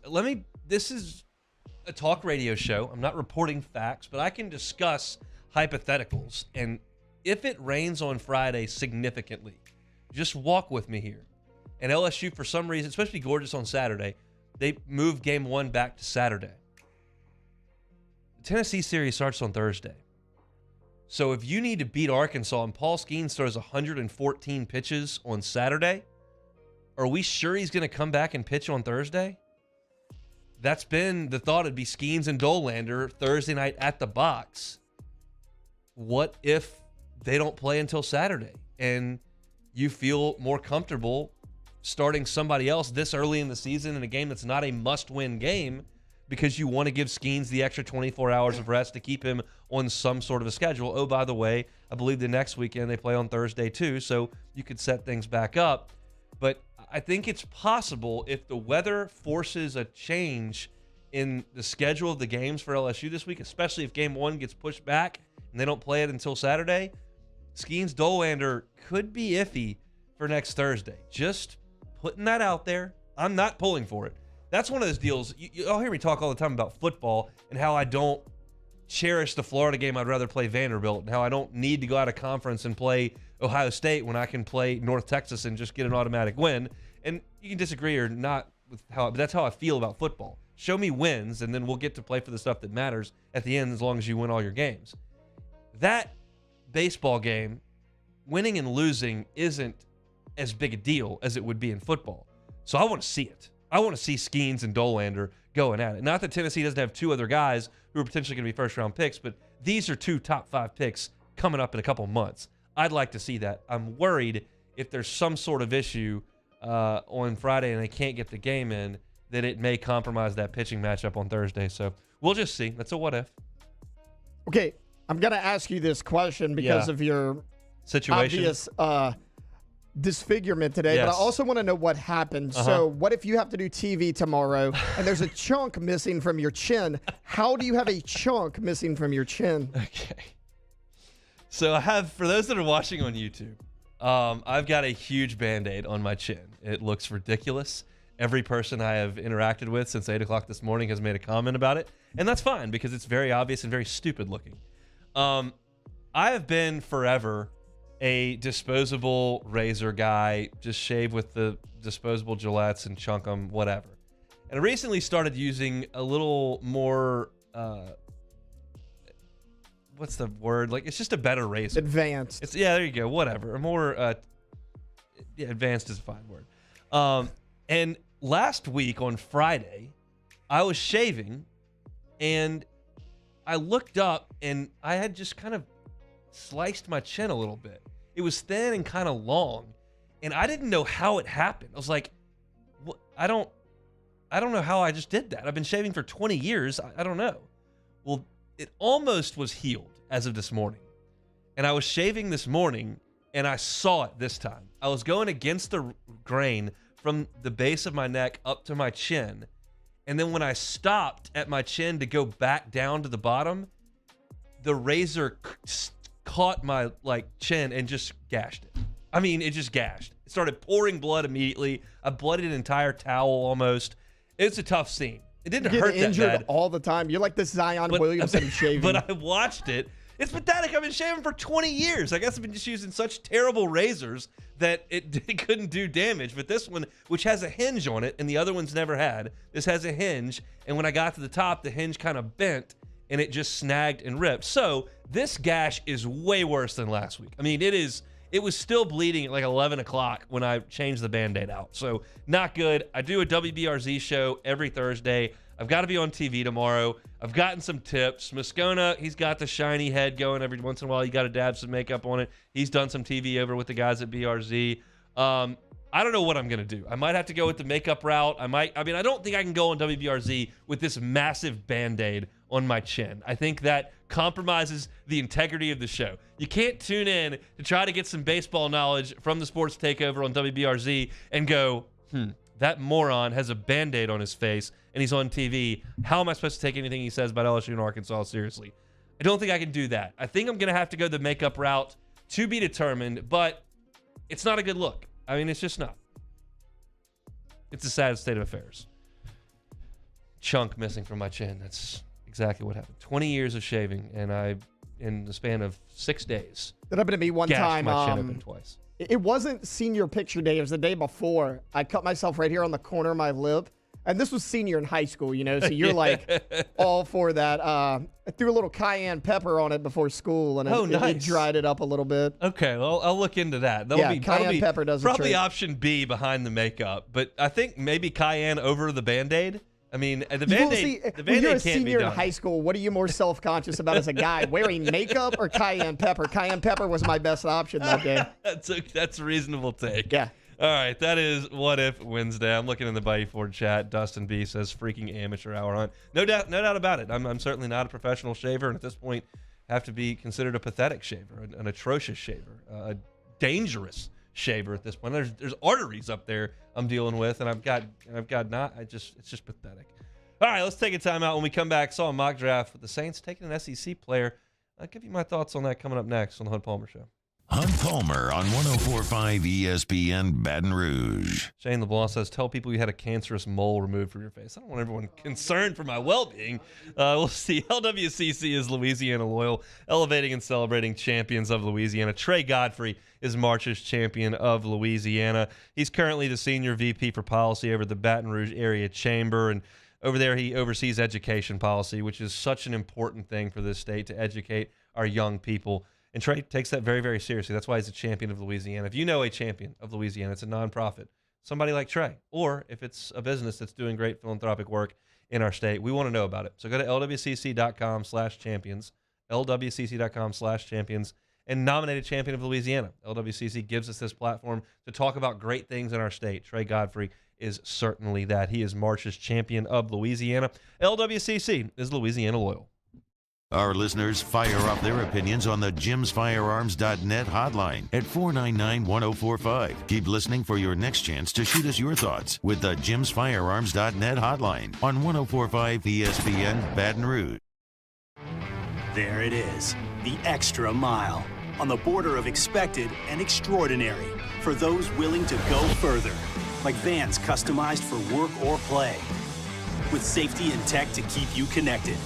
a talk radio show. I'm not reporting facts, but I can discuss hypotheticals. And if it rains on Friday significantly, Just walk with me here. And LSU, for some reason, especially gorgeous on Saturday, they moved game 1 back to Saturday. The Tennessee series starts on Thursday. So if you need to beat Arkansas and Paul Skeens throws 114 pitches on Saturday, are we sure he's going to come back and pitch on Thursday? That's been the thought. It'd be Skeens and Dolander Thursday night at the box. What if they don't play until Saturday and you feel more comfortable starting somebody else this early in the season in a game that's not a must-win game because you want to give Skeens the extra 24 hours of rest to keep him on some sort of a schedule? Oh, by the way, I believe the next weekend they play on Thursday too, so you could set things back up. But I think it's possible if the weather forces a change in the schedule of the games for LSU this week, especially if game 1 gets pushed back and they don't play it until Saturday, Skeens Dolander could be iffy for next Thursday. Just putting that out there. I'm not pulling for it. That's one of those deals. You'll hear me talk all the time about football and how I don't cherish the Florida game. I'd rather play Vanderbilt, and how I don't need to go out of conference and play Ohio State when I can play North Texas and just get an automatic win. And you can disagree or not with but that's how I feel about football. Show me wins, and then we'll get to play for the stuff that matters at the end as long as you win all your games. That baseball game, winning and losing isn't as big a deal as it would be in football. So I want to see it. I want to see Skeens and Dolander going at it. Not that Tennessee doesn't have 2 other guys who are potentially going to be first-round picks, but these are 2 top 5 picks coming up in a couple months. I'd like to see that. I'm worried if there's some sort of issue on Friday and they can't get the game in, that it may compromise that pitching matchup on Thursday. So we'll just see. That's a what if. Okay, I'm going to ask you this question because of your situation. Obvious disfigurement today, Yes. but I also want to know what happened. So what if you have to do TV tomorrow and there's a chunk missing from your chin? How do you have a chunk missing from your chin? Okay. So I have, for those that are watching on YouTube, I've got a huge Band-Aid on my chin. It looks ridiculous. Every person I have interacted with since 8 o'clock this morning has made a comment about it, and that's fine because it's very obvious and very stupid looking. I have been forever a disposable razor guy, just shave with the disposable Gillettes and chunk them, whatever. And I recently started using a little more, what's the word? Like, it's just a better razor. Advanced. Yeah, there you go. Whatever. A more, advanced is a fine word. And last week on Friday, I was shaving and I looked up and I had just kind of sliced my chin a little bit. It was thin and kind of long, and I didn't know how it happened. I was like, I don't know how I just did that. I've been shaving for 20 years. I don't know. Well, it almost was healed as of this morning. And I was shaving this morning, and I saw it this time. I was going against the grain from the base of my neck up to my chin. And then when I stopped at my chin to go back down to the bottom, the razor caught my chin and just gashed it. I mean, it just gashed. It started pouring blood immediately. I blooded an entire towel almost. It's a tough scene. It didn't hurt that injured bad. all the time. You're like the Zion Williamson shaving. But I watched it. It's pathetic. I've been shaving for 20 years. I guess I've been just using such terrible razors that it couldn't do damage. But this one, which has a hinge on it, and the other one's never had, this has a hinge. And when I got to the top, the hinge kind of bent, and it just snagged and ripped. So this gash is way worse than last week. I mean, it was still bleeding at like 11 o'clock when I changed the Band-Aid out. So not good. I do a WBRZ show every Thursday. I've got to be on TV tomorrow. I've gotten some tips. Moscona, he's got the shiny head going every once in a while. You got to dab some makeup on it. He's done some TV over with the guys at BRZ. I don't know what I'm going to do. I might have to go with the makeup route. I don't think I can go on WBRZ with this massive Band-Aid on my chin. I think that compromises the integrity of the show. You can't tune in to try to get some baseball knowledge from the Sports Takeover on WBRZ and go, that moron has a Band-Aid on his face and he's on TV. How am I supposed to take anything he says about LSU and Arkansas seriously? I don't think I can do that. I think I'm going to have to go the makeup route, to be determined, but it's not a good look. I mean, it's just not. It's a sad state of affairs. Chunk missing from my chin. That's exactly what happened. 20 years of shaving, and I, in the span of 6 days, That happened to me one gashed time. my chin open twice. It wasn't senior picture day. It was the day before. I cut myself right here on the corner of my lip. And this was senior in high school, you know, so you're like all for that. I threw a little cayenne pepper on it before school, and it dried it up a little bit. Okay, well, I'll look into that. Cayenne pepper does probably the trick. option B behind the makeup, but I think maybe cayenne over the Band-Aid. I mean, the Band-Aid can't be done. When you're a senior in high school, what are you more self-conscious about as a guy, wearing makeup or cayenne pepper? Cayenne pepper was my best option that day. That's a reasonable take. Yeah. All right, that is What If Wednesday. I'm looking in the Bayou Ford chat. Dustin B says freaking amateur hour hunt. No doubt about it. I'm certainly not a professional shaver, and at this point have to be considered a pathetic shaver, an atrocious shaver, a dangerous shaver at this point. There's arteries up there I'm dealing with, and I've got not. It's just pathetic. All right, let's take a timeout. When we come back, saw a mock draft with the Saints taking an SEC player. I'll give you my thoughts on that coming up next on the Hunt Palmer Show. Hunt Palmer on 104.5 ESPN Baton Rouge. Shane LeBlanc says, tell people you had a cancerous mole removed from your face. I don't want everyone concerned for my well-being. We'll see. LWCC is Louisiana loyal, elevating and celebrating champions of Louisiana. Trey Godfrey is March's champion of Louisiana. He's currently the senior VP for policy over the Baton Rouge area chamber, and over there he oversees education policy, which is such an important thing for this state to educate our young people. And Trey takes that very, very seriously. That's why he's a champion of Louisiana. If you know a champion of Louisiana, it's a nonprofit, somebody like Trey, or if it's a business that's doing great philanthropic work in our state, we want to know about it. So go to lwcc.com/champions, lwcc.com/champions, and nominate a champion of Louisiana. LWCC gives us this platform to talk about great things in our state. Trey Godfrey is certainly that. He is March's champion of Louisiana. LWCC is Louisiana loyal. Our listeners fire up their opinions on the jimsfirearms.net hotline at 499-1045. Keep listening for your next chance to shoot us your thoughts with the jimsfirearms.net hotline on 104.5 ESPN Baton Rouge. There it is, the extra mile, on the border of expected and extraordinary for those willing to go further, like vans customized for work or play, with safety and tech to keep you connected.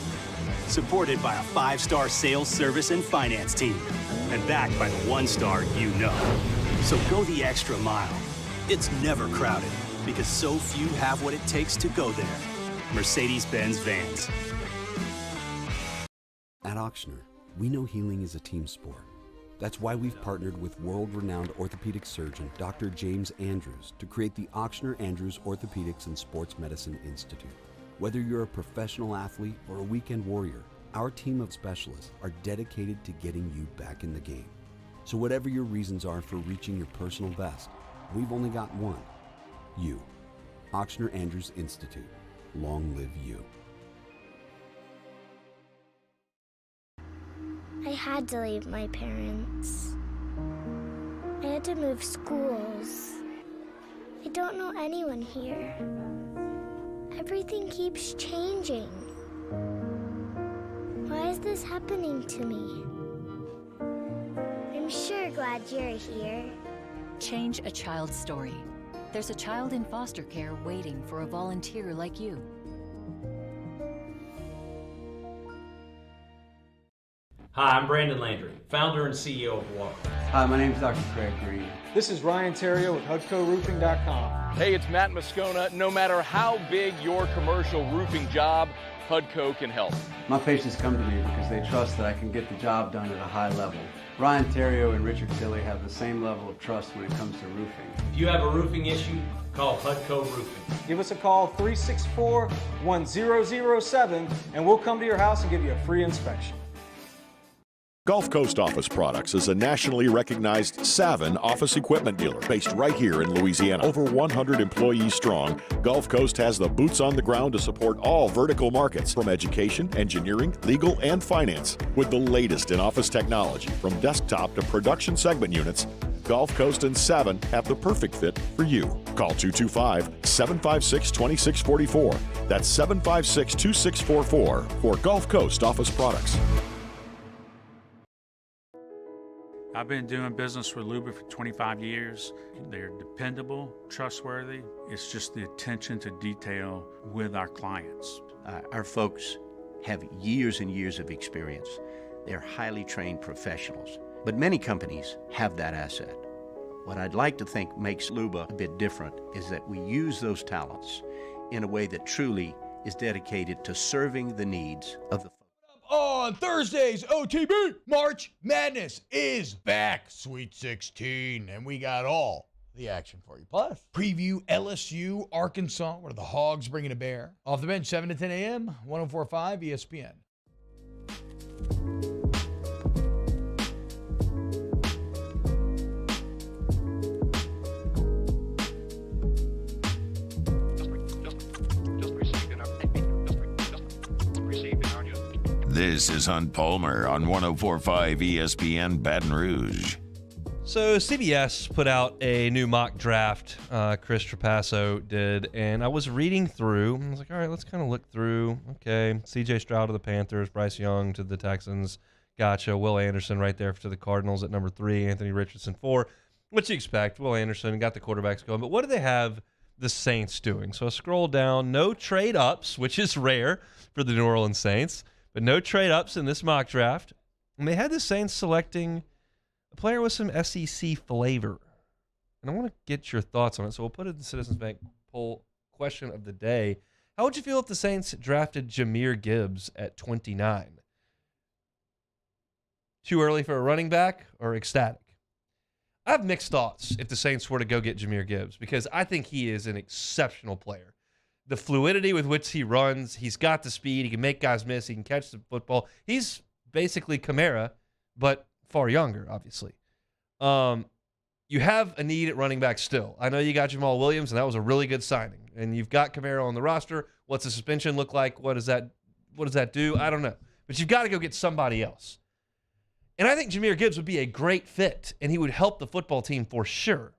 Supported by a 5-star sales, service, and finance team. And backed by the 1-star you know. So go the extra mile. It's never crowded because so few have what it takes to go there. Mercedes-Benz Vans. At Ochsner, we know healing is a team sport. That's why we've partnered with world-renowned orthopedic surgeon Dr. James Andrews to create the Ochsner Andrews Orthopedics and Sports Medicine Institute. Whether you're a professional athlete or a weekend warrior, our team of specialists are dedicated to getting you back in the game. So whatever your reasons are for reaching your personal best, we've only got one. You. Ochsner Andrews Institute. Long live you. I had to leave my parents. I had to move schools. I don't know anyone here. Everything keeps changing. Why is this happening to me? I'm sure glad you're here. Change a child's story. There's a child in foster care waiting for a volunteer like you. Hi, I'm Brandon Landry, founder and CEO of Water. Hi, my name is Dr. Craig Green. This is Ryan Terrio with HUDCORoofing.com. Hey, it's Matt Moscona. No matter how big your commercial roofing job, HUDCO can help. My patients come to me because they trust that I can get the job done at a high level. Ryan Terrio and Richard Tilley have the same level of trust when it comes to roofing. If you have a roofing issue, call HUDCO Roofing. Give us a call, 364-1007, and we'll come to your house and give you a free inspection. Gulf Coast Office Products is a nationally recognized Savin office equipment dealer based right here in Louisiana. Over 100 employees strong, Gulf Coast has the boots on the ground to support all vertical markets, from education, engineering, legal, and finance. With the latest in office technology, from desktop to production segment units, Gulf Coast and Savin have the perfect fit for you. Call 225-756-2644. That's 756-2644 for Gulf Coast Office Products. I've been doing business with Luba for 25 years. They're dependable, trustworthy. It's just the attention to detail with our clients. Our folks have years and years of experience. They're highly trained professionals. But many companies have that asset. What I'd like to think makes Luba a bit different is that we use those talents in a way that truly is dedicated to serving the needs of the On Thursday's OTB, March Madness is back. Sweet 16, and we got all the action for you. Plus, preview LSU, Arkansas. What are the Hogs bringing to bear? Off the bench, 7 to 10 a.m., 104.5 ESPN. This is Hunt Palmer on 104.5 ESPN Baton Rouge. So CBS put out a new mock draft, Chris Trapasso did, and I was reading through. I was like, all right, let's kind of look through. Okay, C.J. Stroud to the Panthers, Bryce Young to the Texans. Gotcha. Will Anderson right there to the Cardinals at number 3, Anthony Richardson 4. What you expect? Will Anderson got the quarterbacks going, but what do they have the Saints doing? So I scroll down. No trade-ups, which is rare for the New Orleans Saints. But no trade-ups in this mock draft. And they had the Saints selecting a player with some SEC flavor. And I want to get your thoughts on it. So we'll put it in the Citizens Bank poll question of the day. How would you feel if the Saints drafted Jahmyr Gibbs at 29? Too early for a running back or ecstatic? I have mixed thoughts if the Saints were to go get Jahmyr Gibbs because I think he is an exceptional player. The fluidity with which he runs, he's got the speed, he can make guys miss, he can catch the football. He's basically Kamara, but far younger, obviously. You have a need at running back still. I know you got Jamal Williams, and that was a really good signing. And you've got Kamara on the roster. What's the suspension look like? What does that do? I don't know. But you've got to go get somebody else. And I think Jahmyr Gibbs would be a great fit, and he would help the football team for sure.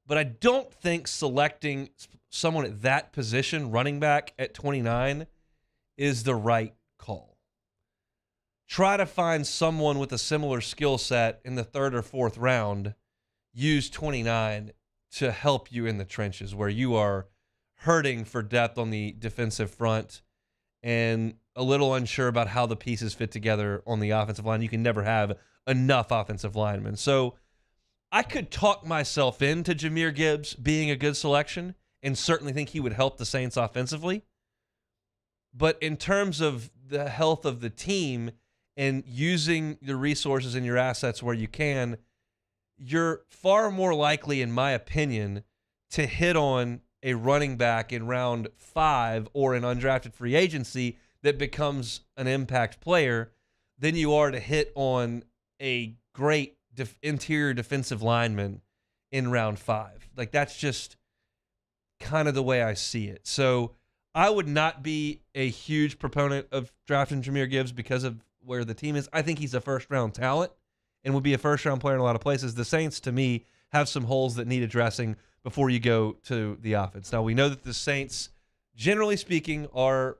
But I don't think selecting someone at that position, running back at 29, is the right call. Try to find someone with a similar skill set in the 3rd or 4th round. Use 29 to help you in the trenches where you are hurting for depth on the defensive front and a little unsure about how the pieces fit together on the offensive line. You can never have enough offensive linemen. So I could talk myself into Jahmyr Gibbs being a good selection and certainly think he would help the Saints offensively. But in terms of the health of the team and using the resources and your assets where you can, you're far more likely, in my opinion, to hit on a running back in round 5 or an undrafted free agency that becomes an impact player than you are to hit on a great interior defensive lineman in round 5. Like, that's just kind of the way I see it. So I would not be a huge proponent of drafting Jahmyr Gibbs because of where the team is. I think he's a first-round talent and would be a first-round player in a lot of places. The Saints, to me, have some holes that need addressing before you go to the offense. Now, we know that the Saints, generally speaking, are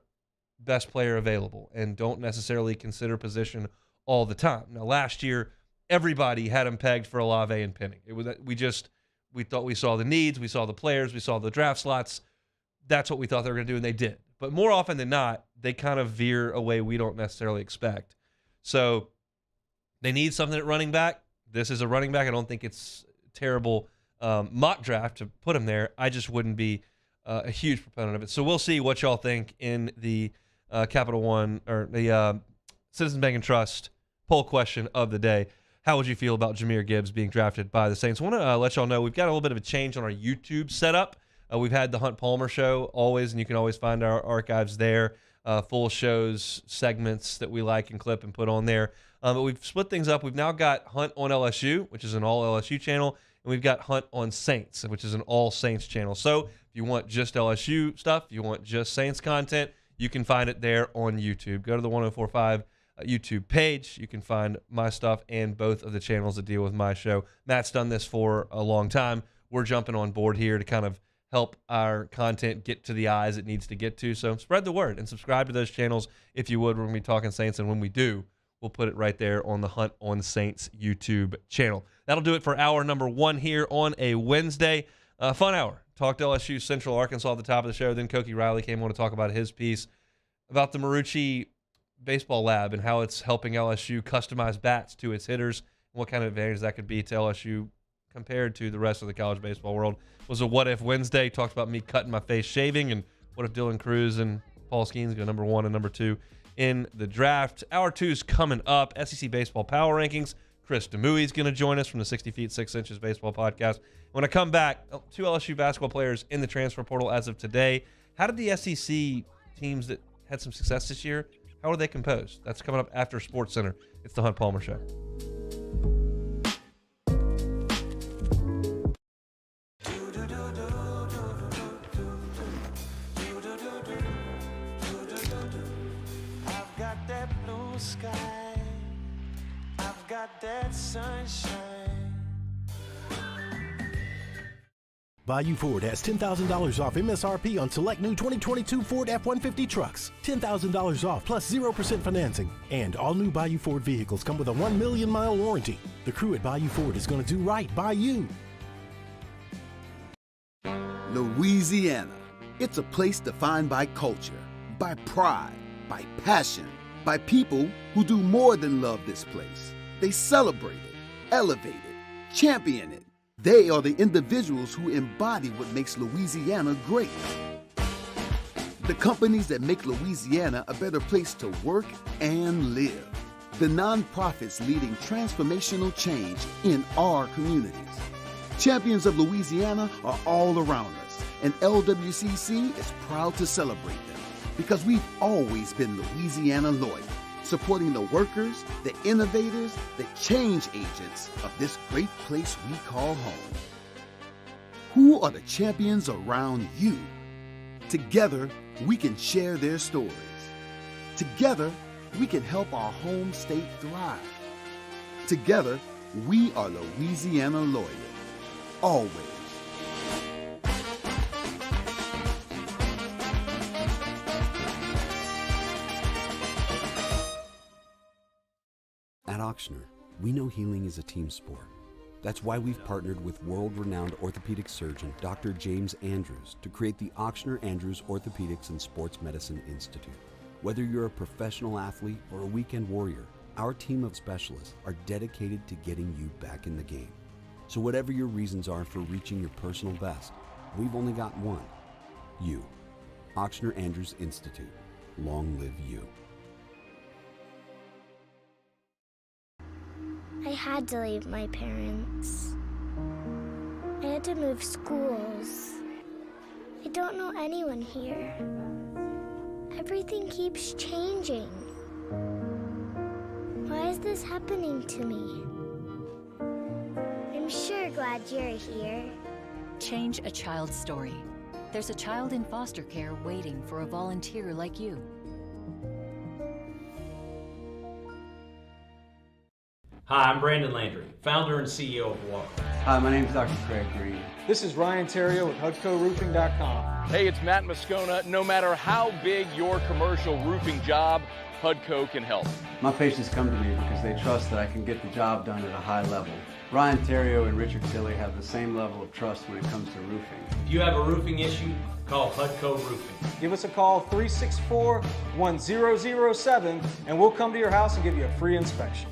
best player available and don't necessarily consider position all the time. Now, last year, everybody had him pegged for Olave and Penning. It was we thought we saw the needs, we saw the players, we saw the draft slots. That's what we thought they were going to do, and they did. But more often than not, they kind of veer a way we don't necessarily expect. So they need something at running back. This is a running back. I don't think it's terrible mock draft to put him there. I just wouldn't be a huge proponent of it. So we'll see what y'all think in the Capital One or the Citizens Bank and Trust poll question of the day. How would you feel about Jahmyr Gibbs being drafted by the Saints? I want to let y'all know we've got a little bit of a change on our YouTube setup. We've had the Hunt Palmer Show always, and you can always find our archives there, full shows, segments that we like and clip and put on there. But we've split things up. We've now got Hunt on LSU, which is an all LSU channel, and we've got Hunt on Saints, which is an all Saints channel. So if you want just LSU stuff, you want just Saints content, you can find it there on YouTube. Go to the 104.5 YouTube page. You can find my stuff and both of the channels that deal with my show. Matt's done this for a long time. We're jumping on board here to kind of help our content get to the eyes it needs to get to. So spread the word and subscribe to those channels if you would. We're going to be talking Saints, and when we do, we'll put it right there on the Hunt on Saints YouTube channel. That'll do it for hour number 1 here on a Wednesday. Fun hour. Talked LSU Central Arkansas at the top of the show. Then Cokey Riley came on to talk about his piece about the Marucci Baseball Lab and how it's helping LSU customize bats to its hitters and what kind of advantage that could be to LSU compared to the rest of the college baseball world. Was a What If Wednesday. Talked about me cutting my face shaving, and what if Dylan Cruz and Paul Skeens go number 1 and number 2 in the draft. Hour 2's coming up. SEC Baseball Power Rankings. Chris Demui is going to join us from the 60 Feet 6 Inches Baseball Podcast. When I come back, 2 LSU basketball players in the transfer portal as of today. How did the SEC teams that had some success this year, how are they composed? That's coming up after SportsCenter. It's the Hunt Palmer Show. I've got that blue sky. I've got that sunshine. Bayou Ford has $10,000 off MSRP on select new 2022 Ford F-150 trucks. $10,000 off plus 0% financing. And all new Bayou Ford vehicles come with a 1 million mile warranty. The crew at Bayou Ford is going to do right by you. Louisiana. It's a place defined by culture, by pride, by passion, by people who do more than love this place. They celebrate it, elevate it, champion it. They are the individuals who embody what makes Louisiana great. The companies that make Louisiana a better place to work and live. The nonprofits leading transformational change in our communities. Champions of Louisiana are all around us, and LWCC is proud to celebrate them because we've always been Louisiana loyal, supporting the workers, the innovators, the change agents of this great place we call home. Who are the champions around you? Together, we can share their stories. Together, we can help our home state thrive. Together, we are Louisiana loyal. Always. At Ochsner, we know healing is a team sport. That's why we've partnered with world-renowned orthopedic surgeon Dr. James Andrews to create the Ochsner Andrews Orthopedics and Sports Medicine Institute. Whether you're a professional athlete or a weekend warrior, our team of specialists are dedicated to getting you back in the game. So whatever your reasons are for reaching your personal best, we've only got one. You. Ochsner Andrews Institute. Long live you. I had to leave my parents. I had to move schools. I don't know anyone here. Everything keeps changing. Why is this happening to me? I'm sure glad you're here. Change a child's story. There's a child in foster care waiting for a volunteer like you. Hi, I'm Brandon Landry, founder and CEO of Walk. Hi, my name is Dr. Craig Green. This is Ryan Terrio with HUDCORoofing.com. Hey, it's Matt Moscona. No matter how big your commercial roofing job, HUDCO can help. My patients come to me because they trust that I can get the job done at a high level. Ryan Terrio and Richard Tilley have the same level of trust when it comes to roofing. If you have a roofing issue, call HUDCO Roofing. Give us a call, 364-1007, and we'll come to your house and give you a free inspection.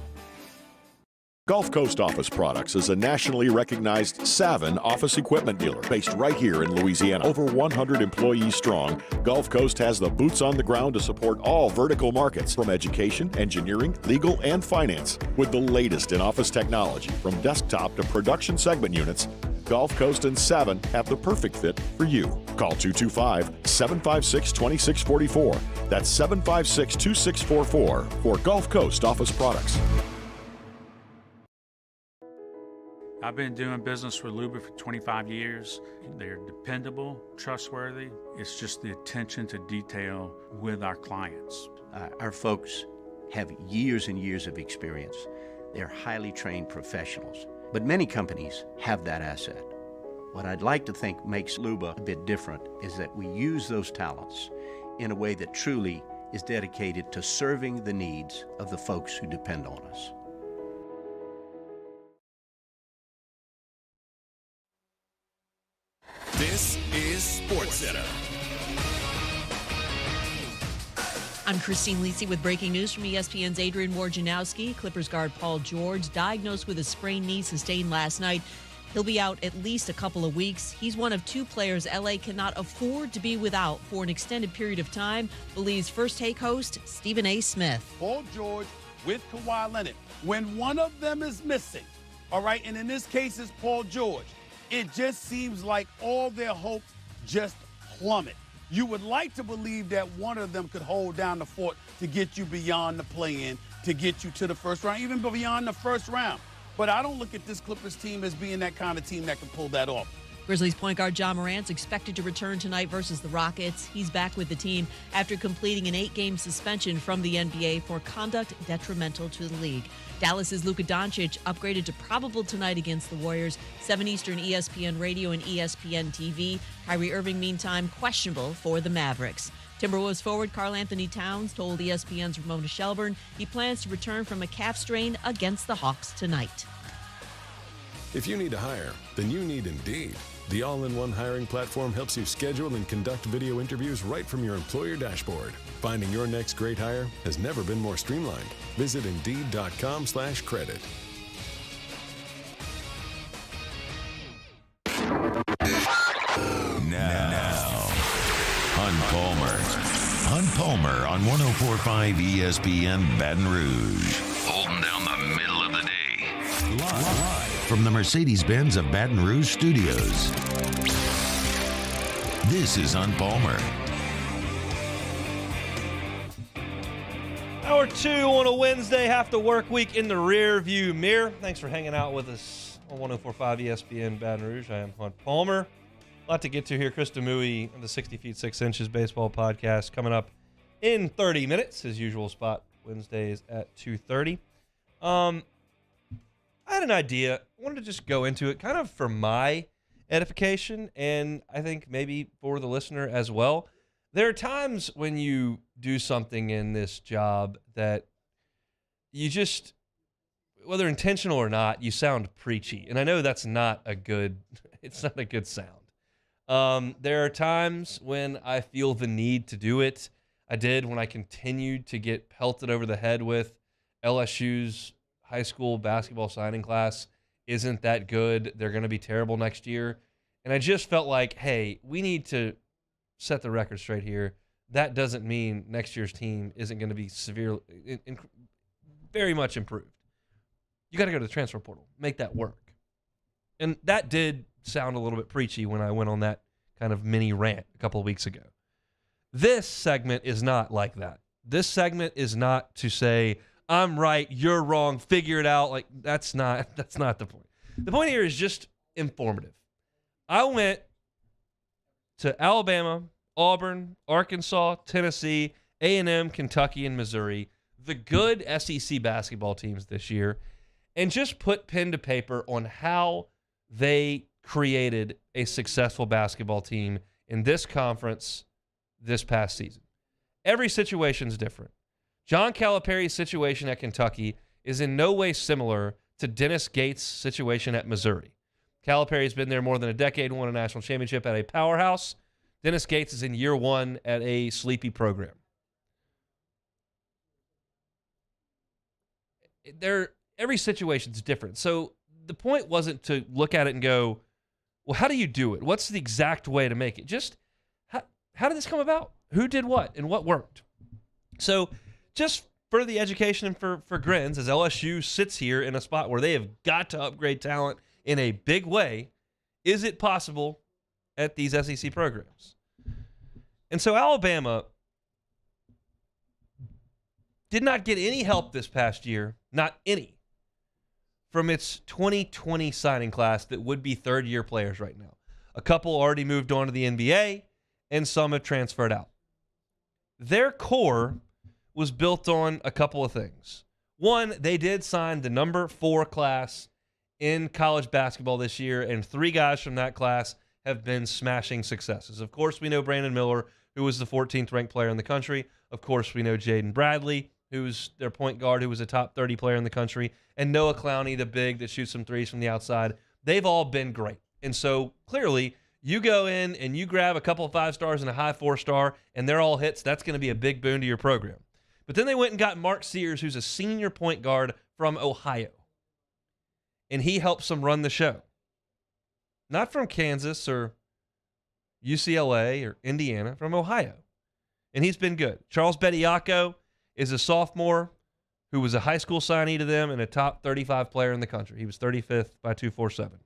Gulf Coast Office Products is a nationally recognized Savin office equipment dealer based right here in Louisiana. Over 100 employees strong, Gulf Coast has the boots on the ground to support all vertical markets from education, engineering, legal, and finance. With the latest in office technology, from desktop to production segment units, Gulf Coast and Savin have the perfect fit for you. Call 225-756-2644. That's 756-2644 for Gulf Coast Office Products. I've been doing business with Luba for 25 years. They're dependable, trustworthy. It's just the attention to detail with our clients. Our folks have years and years of experience. They're highly trained professionals. But many companies have that asset. What I'd like to think makes Luba a bit different is that we use those talents in a way that truly is dedicated to serving the needs of the folks who depend on us. This is SportsCenter. I'm Christine Lisi with breaking news from ESPN's Adrian Wojnarowski. Clippers guard Paul George diagnosed with a sprained knee sustained last night. He'll be out at least a couple of weeks. He's one of 2 players LA cannot afford to be without for an extended period of time, believes First Take host Stephen A. Smith. Paul George with Kawhi Leonard. When one of them is missing, all right, and in this case it's Paul George, it just seems like all their hopes just plummet. You would like to believe that one of them could hold down the fort to get you beyond the play-in, to get you to the first round, even beyond the first round. But I don't look at this Clippers team as being that kind of team that can pull that off. Grizzlies point guard John Morant's expected to return tonight versus the Rockets. He's back with the team after completing an 8-game suspension from the NBA for conduct detrimental to the league. Dallas's Luka Doncic upgraded to probable tonight against the Warriors. 7 Eastern, ESPN Radio and ESPN TV. Kyrie Irving, meantime, questionable for the Mavericks. Timberwolves forward Karl Anthony Towns told ESPN's Ramona Shelburne he plans to return from a calf strain against the Hawks tonight. If you need to hire, then you need Indeed. The all-in-one hiring platform helps you schedule and conduct video interviews right from your employer dashboard. Finding your next great hire has never been more streamlined. Visit Indeed.com/credit. Now, Hunt Palmer on 104.5 ESPN Baton Rouge. Holding down the middle of the day. Live from the Mercedes-Benz of Baton Rouge studios. This is Hunt Palmer. Hour 2 on a Wednesday, half the work week in the rear view mirror. Thanks for hanging out with us on 104.5 ESPN Baton Rouge. I am Hunt Palmer. A lot to get to here. Chris Demui of the 60 Feet 6 Inches Baseball Podcast coming up in 30 minutes. His usual spot, Wednesdays at 2:30. I had an idea. I wanted to just go into it kind of for my edification, and I think maybe for the listener as well. There are times when you do something in this job that you just, whether intentional or not, you sound preachy. And I know that's not a good, it's not a good sound. There are times when I feel the need to do it. I did when I continued to get pelted over the head with LSU's high school basketball signing class isn't that good. They're going to be terrible next year. And I just felt like, hey, we need to set the record straight here. That doesn't mean next year's team isn't going to be very much improved. You got to go to the transfer portal, make that work. And that did sound a little bit preachy when I went on that kind of mini rant a couple of weeks ago. This segment is not like that. This segment is not to say, I'm right, you're wrong, figure it out. Like, that's not the point. The point here is just informative. I went to Alabama, Auburn, Arkansas, Tennessee, A&M, Kentucky, and Missouri, the good SEC basketball teams this year, and just put pen to paper on how they created a successful basketball team in this conference this past season. Every situation is different. John Calipari's situation at Kentucky is in no way similar to Dennis Gates' situation at Missouri. Calipari's been there more than a decade, won a national championship at a powerhouse. Dennis Gates is in year 1 at a sleepy program. Every situation is different. So the point wasn't to look at it and go, well, how do you do it? What's the exact way to make it? Just how did this come about? Who did what and what worked? So just for the education and for grins, as LSU sits here in a spot where they have got to upgrade talent in a big way, is it possible at these SEC programs? And so Alabama did not get any help this past year, not any, from its 2020 signing class that would be third-year players right now. A couple already moved on to the NBA, and some have transferred out. Their core was built on a couple of things. One, they did sign the number 4 class in college basketball this year, and 3 guys from that class have been smashing successes. Of course, we know Brandon Miller, who was the 14th ranked player in the country. Of course, we know Jaden Bradley, who's their point guard, who was a top 30 player in the country, and Noah Clowney, the big that shoots some threes from the outside. They've all been great. And so clearly, you go in and you grab a couple of 5-stars and a high 4-star, and they're all hits. That's going to be a big boon to your program. But then they went and got Mark Sears, who's a senior point guard from Ohio. And he helps them run the show. not from Kansas or UCLA or Indiana, from Ohio. And he's been good. Charles Bediako is a sophomore who was a high school signee to them and a top 35 player in the country. He was 35th by 247.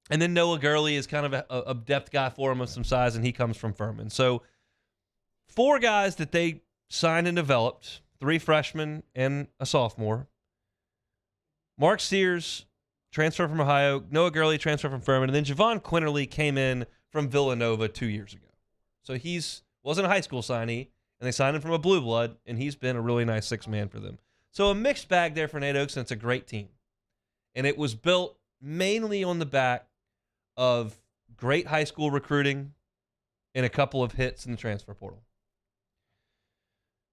And then Noah Gurley is kind of a depth guy for him with some size, and he comes from Furman. So 4 guys that they signed and developed, 3 freshmen and a sophomore. Mark Sears, transfer from Ohio. Noah Gurley, transfer from Furman. And then Javon Quinterly came in from Villanova 2 years ago. So wasn't a high school signee, and they signed him from a blue blood, and he's been a really nice 6-man for them. So a mixed bag there for Nate Oaks, and it's a great team. And it was built mainly on the back of great high school recruiting and a couple of hits in the transfer portal.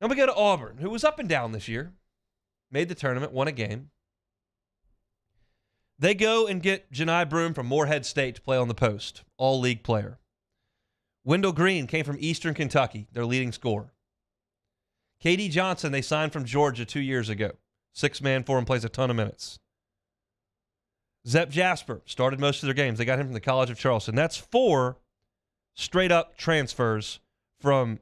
Now we go to Auburn, who was up and down this year, made the tournament, won a game. They go and get Janai Broom from Morehead State to play on the post, all-league player. Wendell Green came from Eastern Kentucky, their leading scorer. K.D. Johnson, they signed from Georgia 2 years ago. 6-man for him, plays a ton of minutes. Zep Jasper started most of their games. They got him from the College of Charleston. That's 4 straight-up transfers from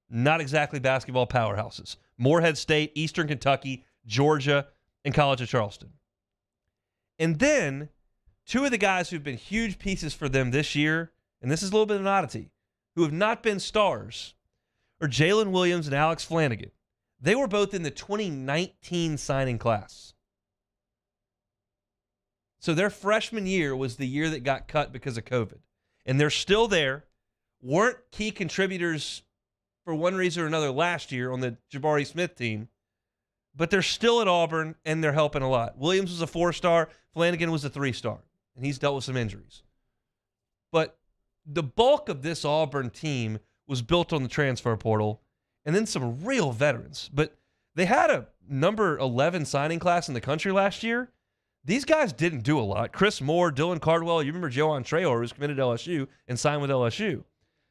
not exactly basketball powerhouses. Morehead State, Eastern Kentucky, Georgia, and College of Charleston. And then 2 of the guys who've been huge pieces for them this year, and this is a little bit of an oddity, who have not been stars, are Jalen Williams and Alex Flanagan. They were both in the 2019 signing class. So their freshman year was the year that got cut because of COVID. And they're still there, weren't key contributors for one reason or another last year on the Jabari Smith team, but they're still at Auburn, and they're helping a lot. Williams was a 4-star. Flanagan was a 3-star, and he's dealt with some injuries. But the bulk of this Auburn team was built on the transfer portal, and then some real veterans. But they had a number 11 signing class in the country last year. These guys didn't do a lot. Chris Moore, Dylan Cardwell, you remember Joan Trejo, who was committed to LSU and signed with LSU.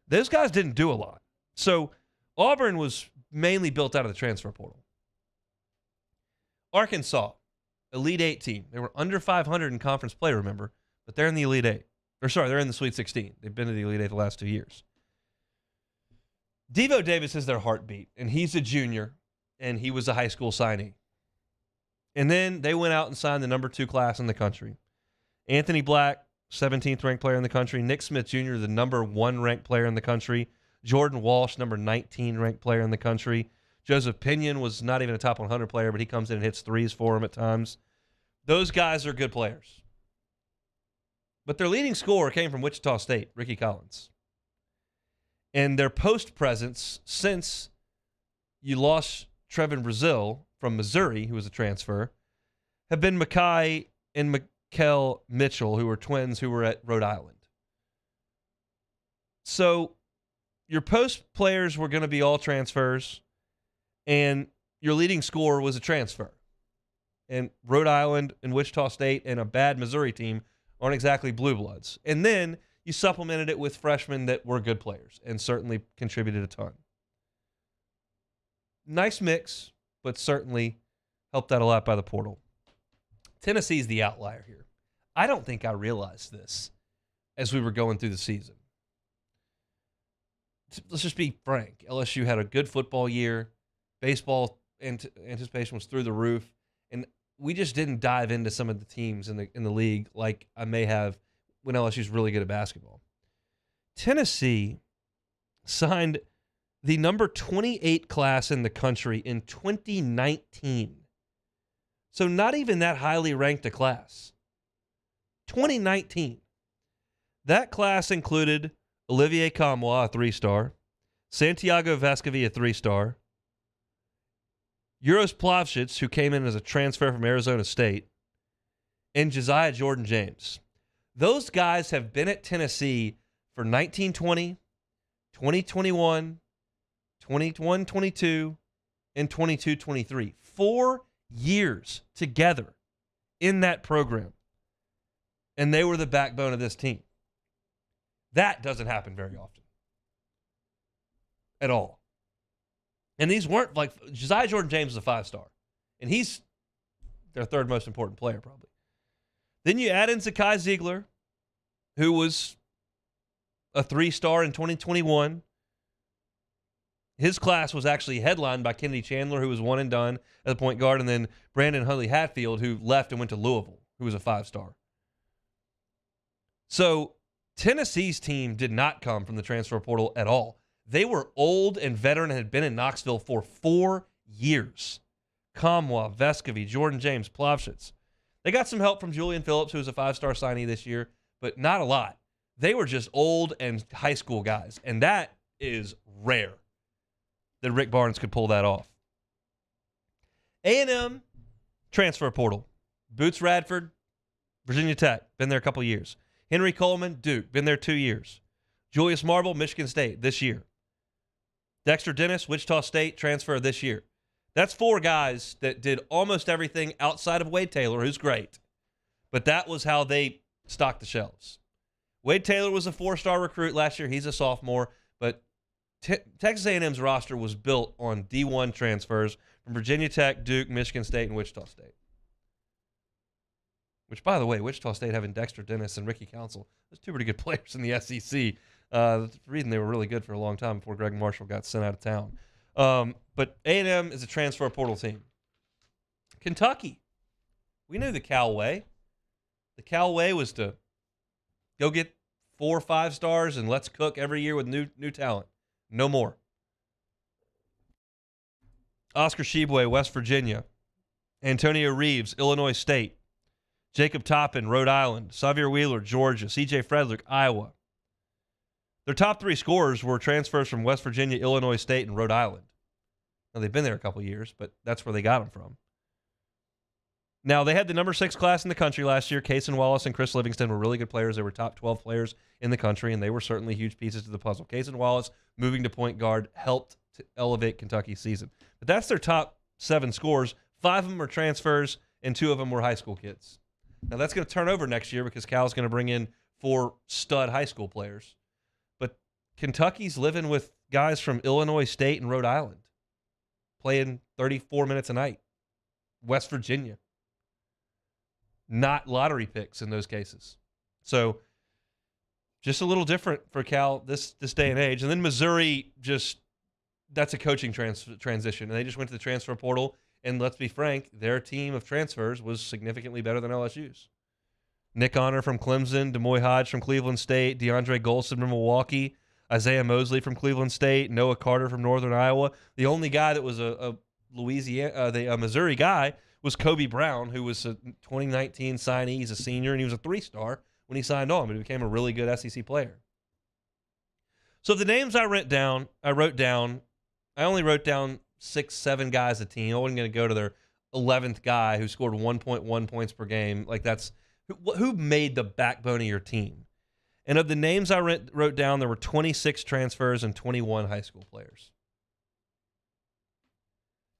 Those guys didn't do a lot. So Auburn was mainly built out of the transfer portal. Arkansas, Elite 8 team. They were under 500 in conference play, remember, but they're in the Elite 8. They're in the Sweet 16. They've been to the Elite 8 the last 2 years. Devo Davis is their heartbeat, and he's a junior, and he was a high school signee. And then they went out and signed the number 2 class in the country. Anthony Black, 17th ranked player in the country. Nick Smith Jr., the number 1 ranked player in the country. Jordan Walsh, number 19 ranked player in the country. Joseph Pinion was not even a top 100 player, but he comes in and hits threes for him at times. Those guys are good players. But their leading scorer came from Wichita State, Ricky Collins. And their post presence since you lost Trevin Brazil from Missouri, who was a transfer, have been Mackay and Mikel Mitchell, who were twins who were at Rhode Island. So your post players were going to be all transfers, and your leading scorer was a transfer. And Rhode Island and Wichita State and a bad Missouri team aren't exactly blue bloods. And then you supplemented it with freshmen that were good players and certainly contributed a ton. Nice mix, but certainly helped out a lot by the portal. Tennessee's the outlier here. I don't think I realized this as we were going through the season. Let's just be frank. LSU had a good football year. Baseball anticipation was through the roof. And we just didn't dive into some of the teams in the league like I may have when LSU's really good at basketball. Tennessee signed the number 28 class in the country in 2019. So not even that highly ranked a class. 2019. That class included Olivier Kamwa, a 3-star, Santiago Vescovi, a 3-star, Uros Plavšić, who came in as a transfer from Arizona State, and Josiah Jordan James. Those guys have been at Tennessee for 1920, 2021, 21-22, and 22-23. 4 years together in that program. And they were the backbone of this team. That doesn't happen very often. At all. And these weren't like Josiah Jordan James is a 5-star. And he's their 3rd most important player, probably. Then you add in Zakai Ziegler, who was a 3-star in 2021. His class was actually headlined by Kennedy Chandler, who was one and done at the point guard, and then Brandon Huntley Hatfield, who left and went to Louisville, who was a 5-star. So Tennessee's team did not come from the transfer portal at all. They were old and veteran and had been in Knoxville for 4 years. Kamwa, Vescovy, Jordan James, Plavschitz. They got some help from Julian Phillips, who was a 5-star signee this year, but not a lot. They were just old and high school guys, and that is rare that Rick Barnes could pull that off. A&M transfer portal. Boots Radford, Virginia Tech, been there a couple years. Henry Coleman, Duke, been there 2 years. Julius Marble, Michigan State, this year. Dexter Dennis, Wichita State, transfer this year. That's 4 guys that did almost everything outside of Wade Taylor, who's great. But that was how they stocked the shelves. Wade Taylor was a 4-star recruit last year. He's a sophomore. But Texas A&M's roster was built on D1 transfers from Virginia Tech, Duke, Michigan State, and Wichita State. Which, by the way, Wichita State having Dexter Dennis and Ricky Council, those 2 pretty good players in the SEC. The reason they were really good for a long time before Greg Marshall got sent out of town. But A&M is a transfer portal team. Kentucky. We knew the Cal way. The Cal way was to go get 4 or 5 stars and let's cook every year with new talent. No more. Oscar Tshiebwe, West Virginia. Antonio Reeves, Illinois State. Jacob Toppin, Rhode Island. Xavier Wheeler, Georgia. C.J. Frederick, Iowa. Their top 3 scorers were transfers from West Virginia, Illinois State, and Rhode Island. Now, they've been there a couple years, but that's where they got them from. Now, they had the number 6 class in the country last year. Cason Wallace and Chris Livingston were really good players. They were top 12 players in the country, and they were certainly huge pieces to the puzzle. Cason Wallace moving to point guard helped to elevate Kentucky's season. But that's their top 7 scorers. 5 of them are transfers, and 2 of them were high school kids. Now, that's going to turn over next year because Cal's going to bring in 4 stud high school players. But Kentucky's living with guys from Illinois State and Rhode Island, playing 34 minutes a night. West Virginia. Not lottery picks in those cases. So just a little different for Cal this day and age. And then Missouri, that's a coaching transition. And they just went to the transfer portal. And let's be frank, their team of transfers was significantly better than LSU's. Nick Honor from Clemson, Demoy Hodge from Cleveland State, DeAndre Golston from Milwaukee, Isaiah Mosley from Cleveland State, Noah Carter from Northern Iowa. The only guy that was a Missouri guy was Kobe Brown, who was a 2019 signee. He's a senior, and he was a 3-star when he signed on, but he became a really good SEC player. So the names I wrote down, I only wrote down 6-7 guys a team. I wasn't going to go to their 11th guy who scored 1.1 points per game. Like, that's who made the backbone of your team. And of the names I wrote down, there were 26 transfers and 21 high school players.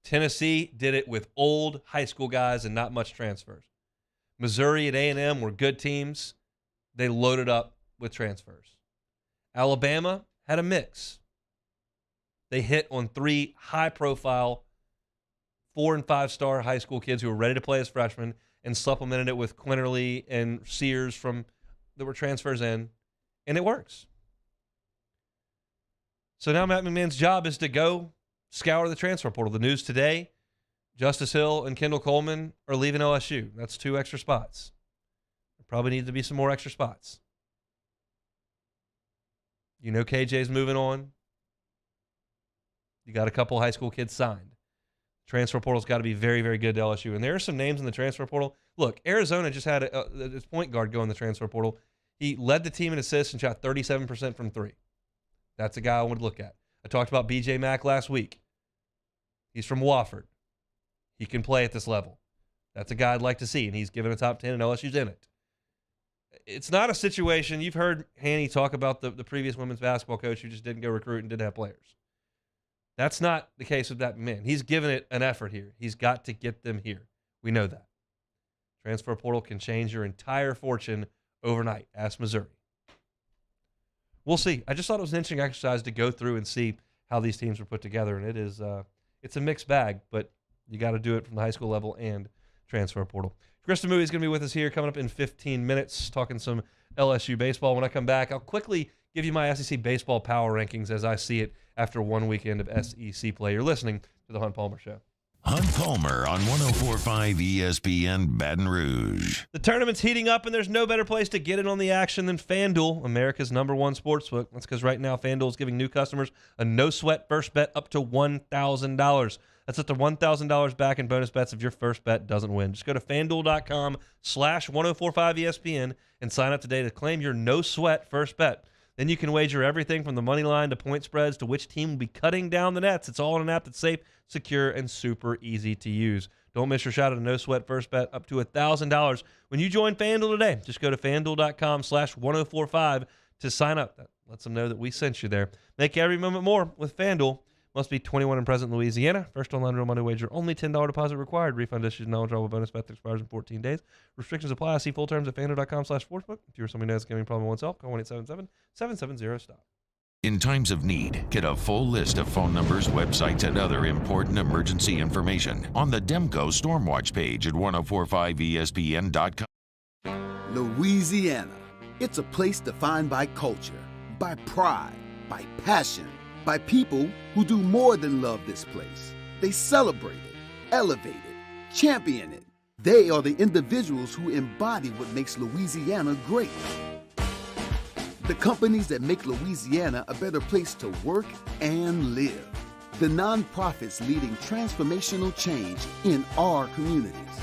Tennessee did it with old high school guys and not much transfers. Missouri and A&M were good teams. They loaded up with transfers. Alabama had a mix. They hit on 3 high-profile 4- and 5-star high school kids who were ready to play as freshmen and supplemented it with Quinterly and Sears that were transfers in, and it works. So now Matt McMahon's job is to go scour the transfer portal. The news today, Justice Hill and Kendall Coleman are leaving LSU. That's 2 extra spots. There probably need to be some more extra spots. You know KJ's moving on. You got a couple high school kids signed. Transfer portal's got to be very, very good to LSU. And there are some names in the transfer portal. Look, Arizona just had his point guard go in the transfer portal. He led the team in assists and shot 37% from 3. That's a guy I would look at. I talked about BJ Mack last week. He's from Wofford. He can play at this level. That's a guy I'd like to see, and he's given a top 10, and LSU's in it. It's not a situation. You've heard Haney talk about the previous women's basketball coach who just didn't go recruit and didn't have players. That's not the case with that man. He's given it an effort here. He's got to get them here. We know that. Transfer portal can change your entire fortune overnight. Ask Missouri. We'll see. I just thought it was an interesting exercise to go through and see how these teams were put together, and it's a mixed bag, but you got to do it from the high school level and transfer portal. Chris Demui is going to be with us here coming up in 15 minutes, talking some LSU baseball. When I come back, I'll quickly give you my SEC baseball power rankings as I see it after one weekend of SEC play. You're listening to The Hunt Palmer Show. Hunt Palmer on 104.5 ESPN Baton Rouge. The tournament's heating up, and there's no better place to get in on the action than FanDuel, America's #1 sportsbook. That's because right now FanDuel is giving new customers a no-sweat first bet up to $1,000. That's up to $1,000 back in bonus bets if your first bet doesn't win. Just go to FanDuel.com/1045ESPN and sign up today to claim your no-sweat first bet. Then you can wager everything from the money line to point spreads to which team will be cutting down the nets. It's all in an app that's safe, secure, and super easy to use. Don't miss your shot at a no-sweat first bet up to $1,000 when you join FanDuel today. Just go to FanDuel.com/1045 to sign up. That lets them know that we sent you there. Make every moment more with FanDuel. Must be 21 and present in Louisiana. First online real money wager. Only $10 deposit required. Refund issued. Knowledgeable bonus bet that expires in 14 days. Restrictions apply. See full terms at FanDuel.com/sportsbook. If you're somebody who has a gambling problem oneself, call 1-877-770-STOP. In times of need, get a full list of phone numbers, websites, and other important emergency information on the Demco Stormwatch page at 1045ESPN.com. Louisiana. It's a place defined by culture, by pride, by passion, by people who do more than love this place. They celebrate it, elevate it, champion it. They are the individuals who embody what makes Louisiana great. The companies that make Louisiana a better place to work and live. The nonprofits leading transformational change in our communities.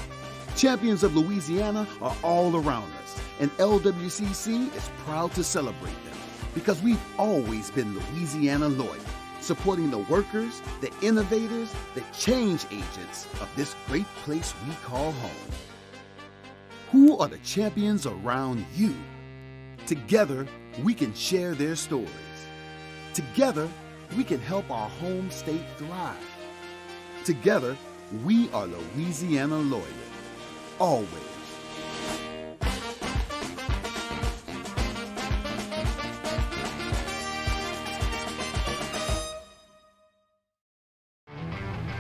Champions of Louisiana are all around us, and LWCC is proud to celebrate them because we've always been Louisiana loyal, supporting the workers, the innovators, the change agents of this great place we call home. Who are the champions around you? Together, we can share their stories. Together, we can help our home state thrive. Together, we are Louisiana loyal. Always.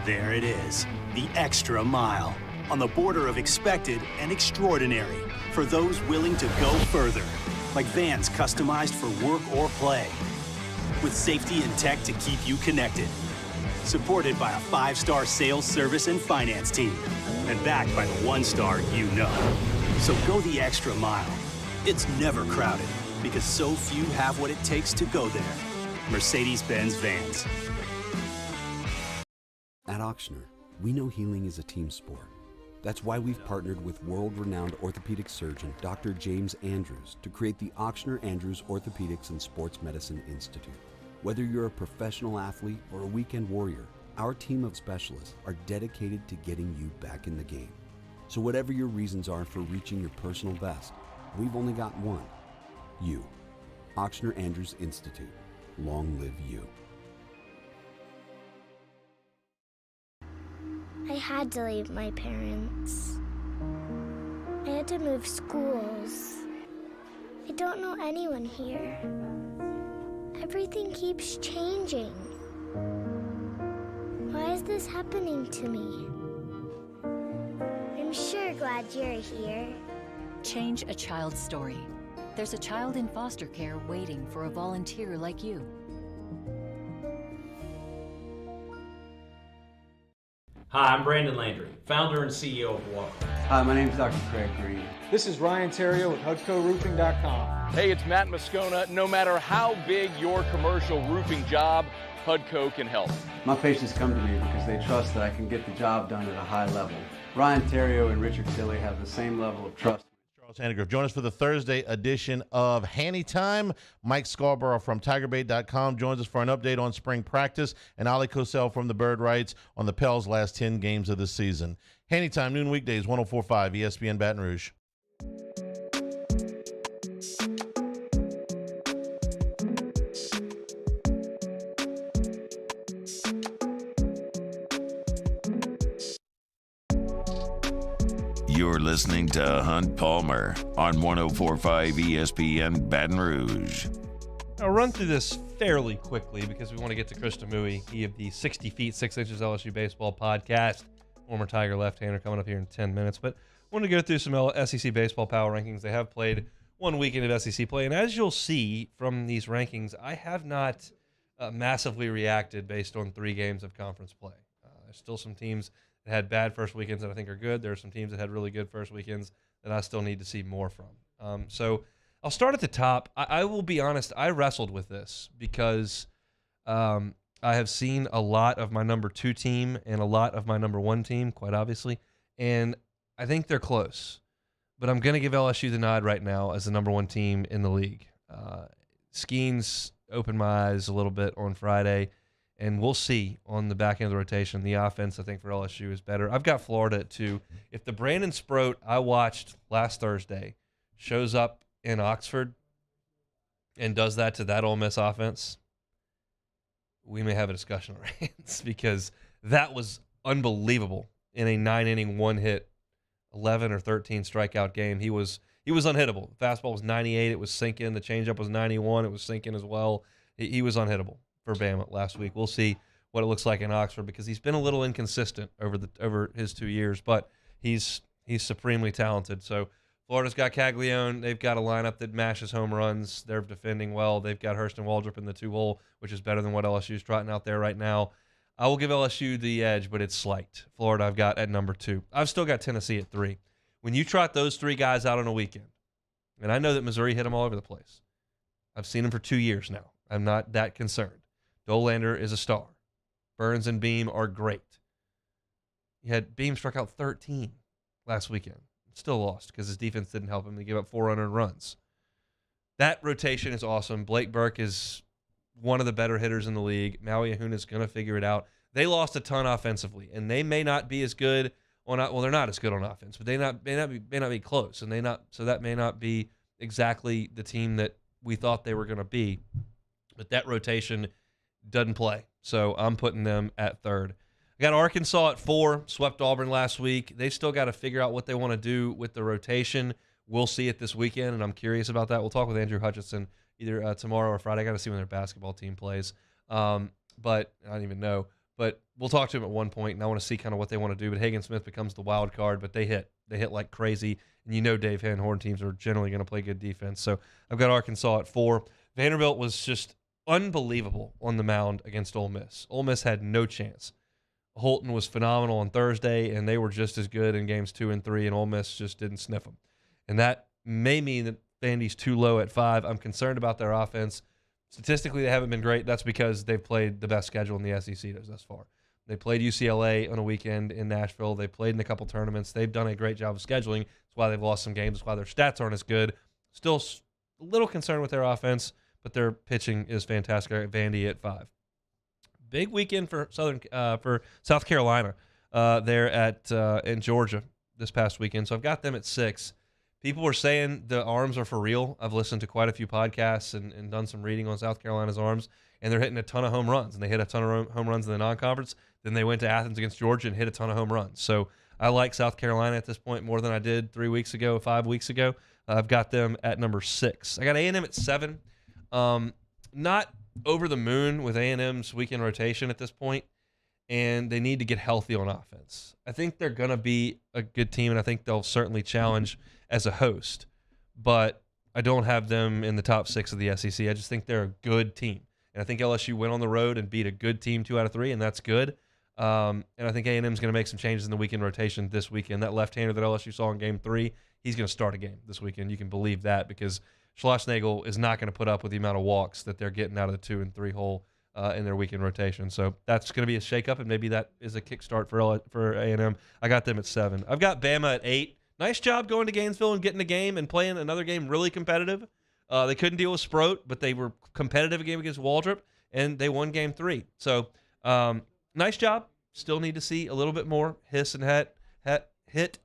There it is, the extra mile, on the border of expected and extraordinary, for those willing to go further, like vans customized for work or play, with safety and tech to keep you connected, supported by a 5-star sales, service, and finance team, and backed by the 1-star you know. So go the extra mile. It's never crowded, because so few have what it takes to go there. Mercedes-Benz Vans. At Auctioner, we know healing is a team sport. That's why we've partnered with world-renowned orthopedic surgeon Dr. James Andrews to create the Auctioner Andrews Orthopedics and Sports Medicine Institute. Whether you're a professional athlete or a weekend warrior, our team of specialists are dedicated to getting you back in the game. So whatever your reasons are for reaching your personal best, we've only got one. You. Auctioner Andrews Institute. Long live you. I had to leave my parents. I had to move schools. I don't know anyone here. Everything keeps changing. Why is this happening to me? I'm sure glad you're here. Change a child's story. There's a child in foster care waiting for a volunteer like you. Hi, I'm Brandon Landry, founder and CEO of Walker. Hi, my name is Dr. Craig Green. This is Ryan Terrio with HUDCORoofing.com. Hey, it's Matt Moscona. No matter how big your commercial roofing job, HUDCO can help. My patients come to me because they trust that I can get the job done at a high level. Ryan Terrio and Richard Tilley have the same level of trust. Sandegriff. Join us for the Thursday edition of Hanny Time. Mike Scarborough from TigerBait.com joins us for an update on spring practice, and Ali Cosell from the Bird Rights on the Pels' last 10 games of the season. Hanny Time, noon weekdays, 104.5 ESPN Baton Rouge. You're listening to Hunt Palmer on 104.5 ESPN Baton Rouge. I'll run through this fairly quickly because we want to get to Chris Demui, he of the 60 feet 6 inches LSU baseball podcast, former Tiger left-hander, coming up here in 10 minutes. But I want to go through some SEC baseball power rankings. They have played one weekend of SEC play. And as you'll see from these rankings, I have not massively reacted based on 3 games of conference play. There's still some teams that had bad first weekends that I think are good. There are some teams that had really good first weekends that I still need to see more from. So I'll start at the top. I will be honest, I wrestled with this because I have seen a lot of my number 2 team and a lot of my number 1 team, quite obviously, and I think they're close. But I'm going to give LSU the nod right now as the number 1 team in the league. Skeens opened my eyes a little bit on Friday, and we'll see on the back end of the rotation. The offense, I think, for LSU is better. I've got Florida at 2. If the Brandon Sproat I watched last Thursday shows up in Oxford and does that to that Ole Miss offense, we may have a discussion on our hands because that was unbelievable in a 9-inning, 1-hit, 11 or 13 strikeout game. He was unhittable. The fastball was 98. It was sinking. The changeup was 91. It was sinking as well. He was unhittable for Bama last week. We'll see what it looks like in Oxford because he's been a little inconsistent over his 2 years, but he's supremely talented. So Florida's got Caglione. They've got a lineup that mashes home runs. They're defending well. They've got Hurston Waldrop in the 2-hole, which is better than what LSU's trotting out there right now. I will give LSU the edge, but it's slight. Florida I've got at number 2. I've still got Tennessee at 3. When you trot those 3 guys out on a weekend, and I know that Missouri hit them all over the place. I've seen them for 2 years now. I'm not that concerned. Dolander is a star. Burns and Beam are great. You had Beam struck out 13 last weekend. Still lost because his defense didn't help him. They gave up 400 runs. That rotation is awesome. Blake Burke is one of the better hitters in the league. Maui Ahuna is going to figure it out. They lost a ton offensively, and they may not be as good on. Well, they're not as good on offense, but they may not be close, and so that may not be exactly the team that we thought they were going to be. But that rotation doesn't play, so I'm putting them at 3rd. I got Arkansas at 4. Swept Auburn last week. They've still got to figure out what they want to do with the rotation. We'll see it this weekend, and I'm curious about that. We'll talk with Andrew Hutchinson either tomorrow or Friday. I got to see when their basketball team plays. But I don't even know. But we'll talk to him at one point, and I want to see kind of what they want to do. But Hagen Smith becomes the wild card, but they hit. They hit like crazy. And you know Dave Van Horn teams are generally going to play good defense. So I've got Arkansas at 4. Vanderbilt was just unbelievable on the mound against Ole Miss. Ole Miss had no chance. Holton was phenomenal on Thursday, and they were just as good in games 2 and 3, and Ole Miss just didn't sniff them. And that may mean that Vandy's too low at 5. I'm concerned about their offense. Statistically, they haven't been great. That's because they've played the best schedule in the SEC thus far. They played UCLA on a weekend in Nashville. They played in a couple tournaments. They've done a great job of scheduling. That's why they've lost some games. That's why their stats aren't as good. Still a little concerned with their offense, but their pitching is fantastic at Vandy at 5. Big weekend for South Carolina there in Georgia this past weekend. So I've got them at 6. People were saying the arms are for real. I've listened to quite a few podcasts and done some reading on South Carolina's arms, and they're hitting a ton of home runs. And they hit a ton of home runs in the non-conference. Then they went to Athens against Georgia and hit a ton of home runs. So I like South Carolina at this point more than I did 3 weeks ago, 5 weeks ago. I've got them at number 6. I got A&M at 7. Not over the moon with A&M's weekend rotation at this point, and they need to get healthy on offense. I think they're going to be a good team, and I think they'll certainly challenge as a host, but I don't have them in the top 6 of the SEC. I just think they're a good team, and I think LSU went on the road and beat a good team 2 out of 3, and that's good. And I think A&M's going to make some changes in the weekend rotation this weekend. That left-hander that LSU saw in Game 3, he's going to start a game this weekend. You can believe that because Schlossnagle is not going to put up with the amount of walks that they're getting out of the 2 and 3 hole in their weekend rotation. So that's going to be a shakeup, and maybe that is a kickstart for A&M. I got them at 7. I've got Bama at 8. Nice job going to Gainesville and getting a game and playing another game really competitive. They couldn't deal with Sproat, but they were competitive a game against Waldrop, and they won Game 3. So nice job. Still need to see a little bit more Hitt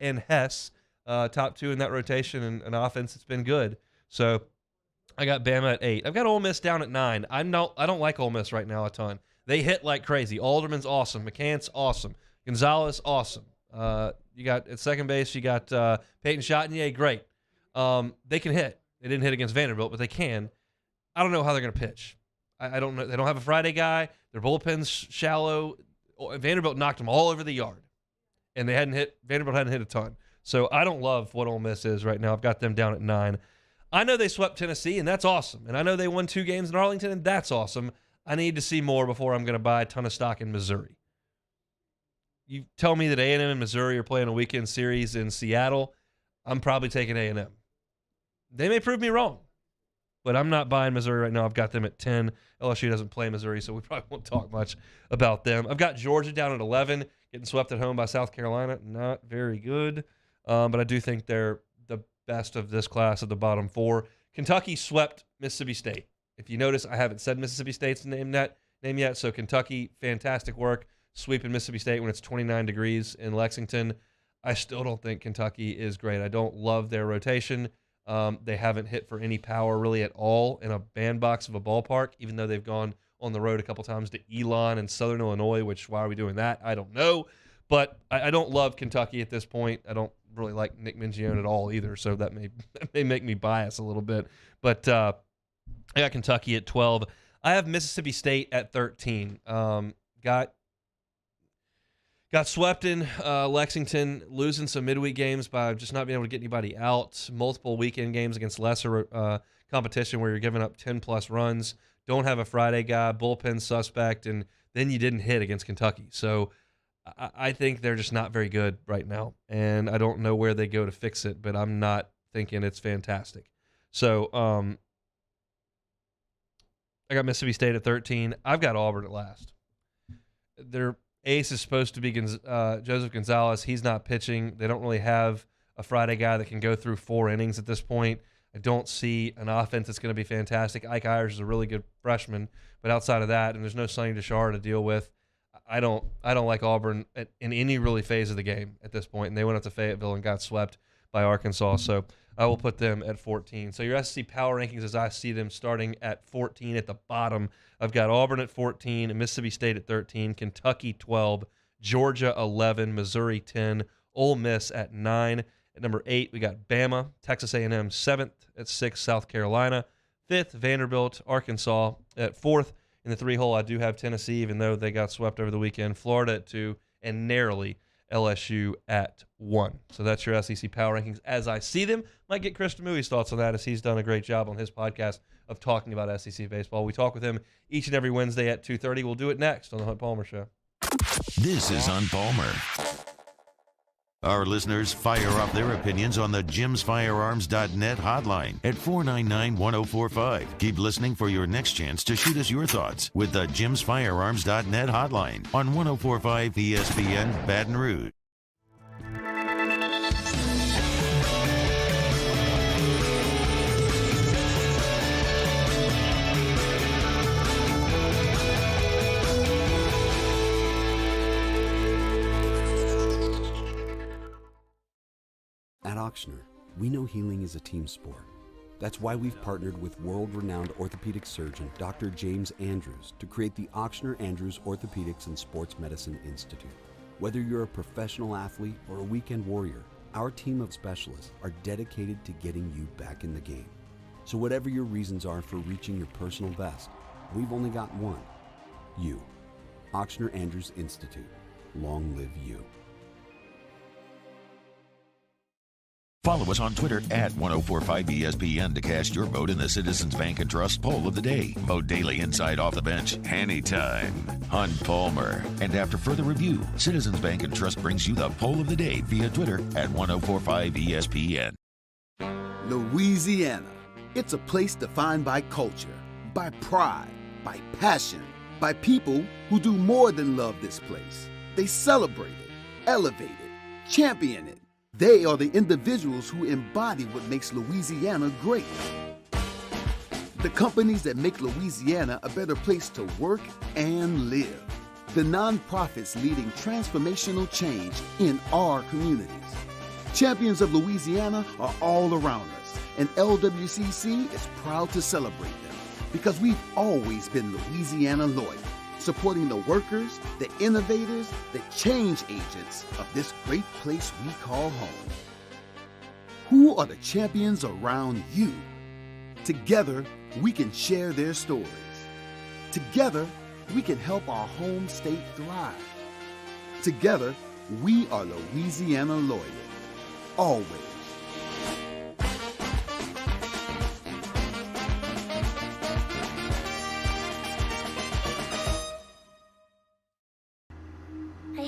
and Hess, top 2 in that rotation, and offense that's been good. So I got Bama at 8. I've got Ole Miss down at 9. I don't like Ole Miss right now a ton. They hit like crazy. Alderman's awesome. McCants awesome. Gonzalez awesome. You got at second base, you got Peyton Chatinier, great. They can hit. They didn't hit against Vanderbilt, but they can. I don't know how they're going to pitch. I don't know. They don't have a Friday guy. Their bullpen's shallow. Vanderbilt knocked them all over the yard, and Vanderbilt hadn't hit a ton. So I don't love what Ole Miss is right now. I've got them down at 9. I know they swept Tennessee, and that's awesome. And I know they won 2 games in Arlington, and that's awesome. I need to see more before I'm going to buy a ton of stock in Missouri. You tell me that A&M and Missouri are playing a weekend series in Seattle, I'm probably taking A&M. They may prove me wrong, but I'm not buying Missouri right now. I've got them at 10. LSU doesn't play Missouri, so we probably won't talk much about them. I've got Georgia down at 11, getting swept at home by South Carolina. Not very good, but I do think they're the best of this class at the bottom 4. Kentucky swept Mississippi State. If you notice, I haven't said Mississippi State's name yet, so Kentucky, fantastic work sweeping Mississippi State when it's 29 degrees in Lexington. I still don't think Kentucky is great. I don't love their rotation. They haven't hit for any power really at all in a bandbox of a ballpark, even though they've gone on the road a couple times to Elon and Southern Illinois, which why are we doing that? I don't know. But I don't love Kentucky at this point. I don't really like Nick Mingione at all either, so that may make me biased a little bit. But I got Kentucky at 12. I have Mississippi State at 13. Got swept in Lexington, losing some midweek games by just not being able to get anybody out. Multiple weekend games against lesser competition where you're giving up 10-plus runs. Don't have a Friday guy, bullpen suspect, and then you didn't hit against Kentucky. So I think they're just not very good right now, and I don't know where they go to fix it, but I'm not thinking it's fantastic. So I got Mississippi State at 13. I've got Auburn at last. Their ace is supposed to be Joseph Gonzalez. He's not pitching. They don't really have a Friday guy that can go through 4 innings at this point. I don't see an offense that's going to be fantastic. Ike Ayers is a really good freshman, but outside of that, and there's no Sonny Deshar to deal with, I don't like Auburn in any really phase of the game at this point, and they went up to Fayetteville and got swept by Arkansas, so I will put them at 14. So your SEC power rankings, as I see them, starting at 14 at the bottom. I've got Auburn at 14, Mississippi State at 13, Kentucky 12, Georgia 11, Missouri 10, Ole Miss at 9. At number 8, we got Bama, Texas A&M 7th. At 6, South Carolina. 5th, Vanderbilt, Arkansas. At 4th, in the 3-hole, I do have Tennessee, even though they got swept over the weekend. Florida at 2, and narrowly LSU at 1. So that's your SEC power rankings as I see them. Might get Chris Demui's thoughts on that, as he's done a great job on his podcast of talking about SEC baseball. We talk with him each and every Wednesday at 2:30. We'll do it next on the Hunt Palmer Show. This is Hunt Palmer. Our listeners fire off their opinions on the jimsfirearms.net hotline at 499-1045. Keep listening for your next chance to shoot us your thoughts with the jimsfirearms.net hotline on 1045 ESPN Baton Rouge. At Auctioner, we know healing is a team sport. That's why we've partnered with world-renowned orthopedic surgeon Dr. James Andrews to create the Auctioner Andrews Orthopedics and Sports Medicine Institute. Whether you're a professional athlete or a weekend warrior, our team of specialists are dedicated to getting you back in the game. So whatever your reasons are for reaching your personal best, we've only got one: you. Auctioner Andrews Institute. Long live you. Follow us on Twitter at 1045ESPN to cast your vote in the Citizens Bank and Trust Poll of the Day. Vote daily inside Off the Bench, anytime. Hunt Palmer. And after further review, Citizens Bank and Trust brings you the Poll of the Day via Twitter at 1045ESPN. Louisiana. It's a place defined by culture, by pride, by passion, by people who do more than love this place. They celebrate it, elevate it, champion it. They are the individuals who embody what makes Louisiana great. The companies that make Louisiana a better place to work and live. The nonprofits leading transformational change in our communities. Champions of Louisiana are all around us, and LWCC is proud to celebrate them because we've always been Louisiana loyal, supporting the workers, the innovators, the change agents of this great place we call home. Who are the champions around you? Together, we can share their stories. Together, we can help our home state thrive. Together, we are Louisiana loyal. Always.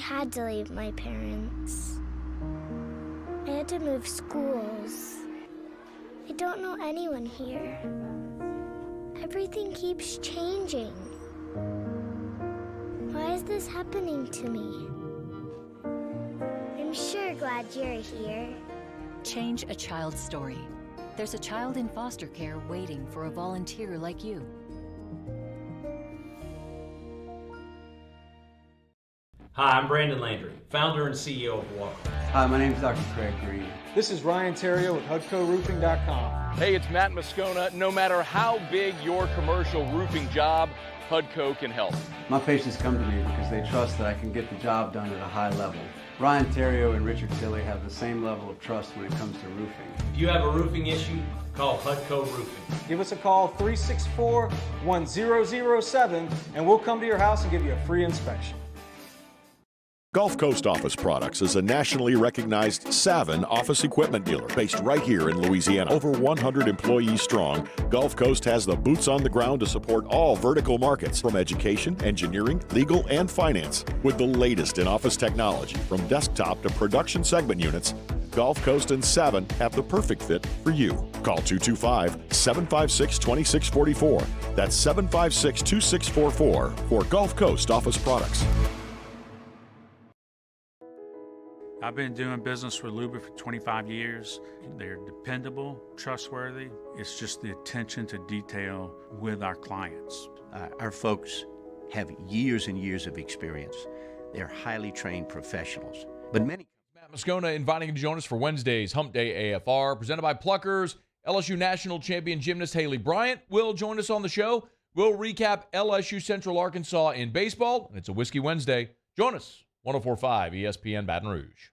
had to leave my parents. I had to move schools. I don't know anyone here. Everything keeps changing. Why is this happening to me? I'm sure glad you're here. Change a child's story. There's a child in foster care waiting for a volunteer like you. Hi, I'm Brandon Landry, founder and CEO of Walk. Hi, my name is Dr. Craig Green. This is Ryan Terrio with HUDCORoofing.com. Hey, it's Matt Moscona. No matter how big your commercial roofing job, HUDCO can help. My patients come to me because they trust that I can get the job done at a high level. Ryan Terrio and Richard Tilley have the same level of trust when it comes to roofing. If you have a roofing issue, call HUDCO Roofing. Give us a call, 364-1007, and we'll come to your house and give you a free inspection. Gulf Coast Office Products is a nationally recognized Savin office equipment dealer based right here in Louisiana. Over 100 employees strong, Gulf Coast has the boots on the ground to support all vertical markets, from education, engineering, legal, and finance. With the latest in office technology, from desktop to production segment units, Gulf Coast and Savin have the perfect fit for you. Call 225-756-2644. That's 756-2644 for Gulf Coast Office Products. I've been doing business with Luba for 25 years. They're dependable, trustworthy. It's just the attention to detail with our clients. Our folks have years and years of experience. They're highly trained professionals. But many... Matt Moscona inviting you to join us for Wednesday's Hump Day AFR, presented by Pluckers. LSU National Champion gymnast Haley Bryant will join us on the show. We'll recap LSU Central Arkansas in baseball, and it's a Whiskey Wednesday. Join us. 104.5 ESPN Baton Rouge.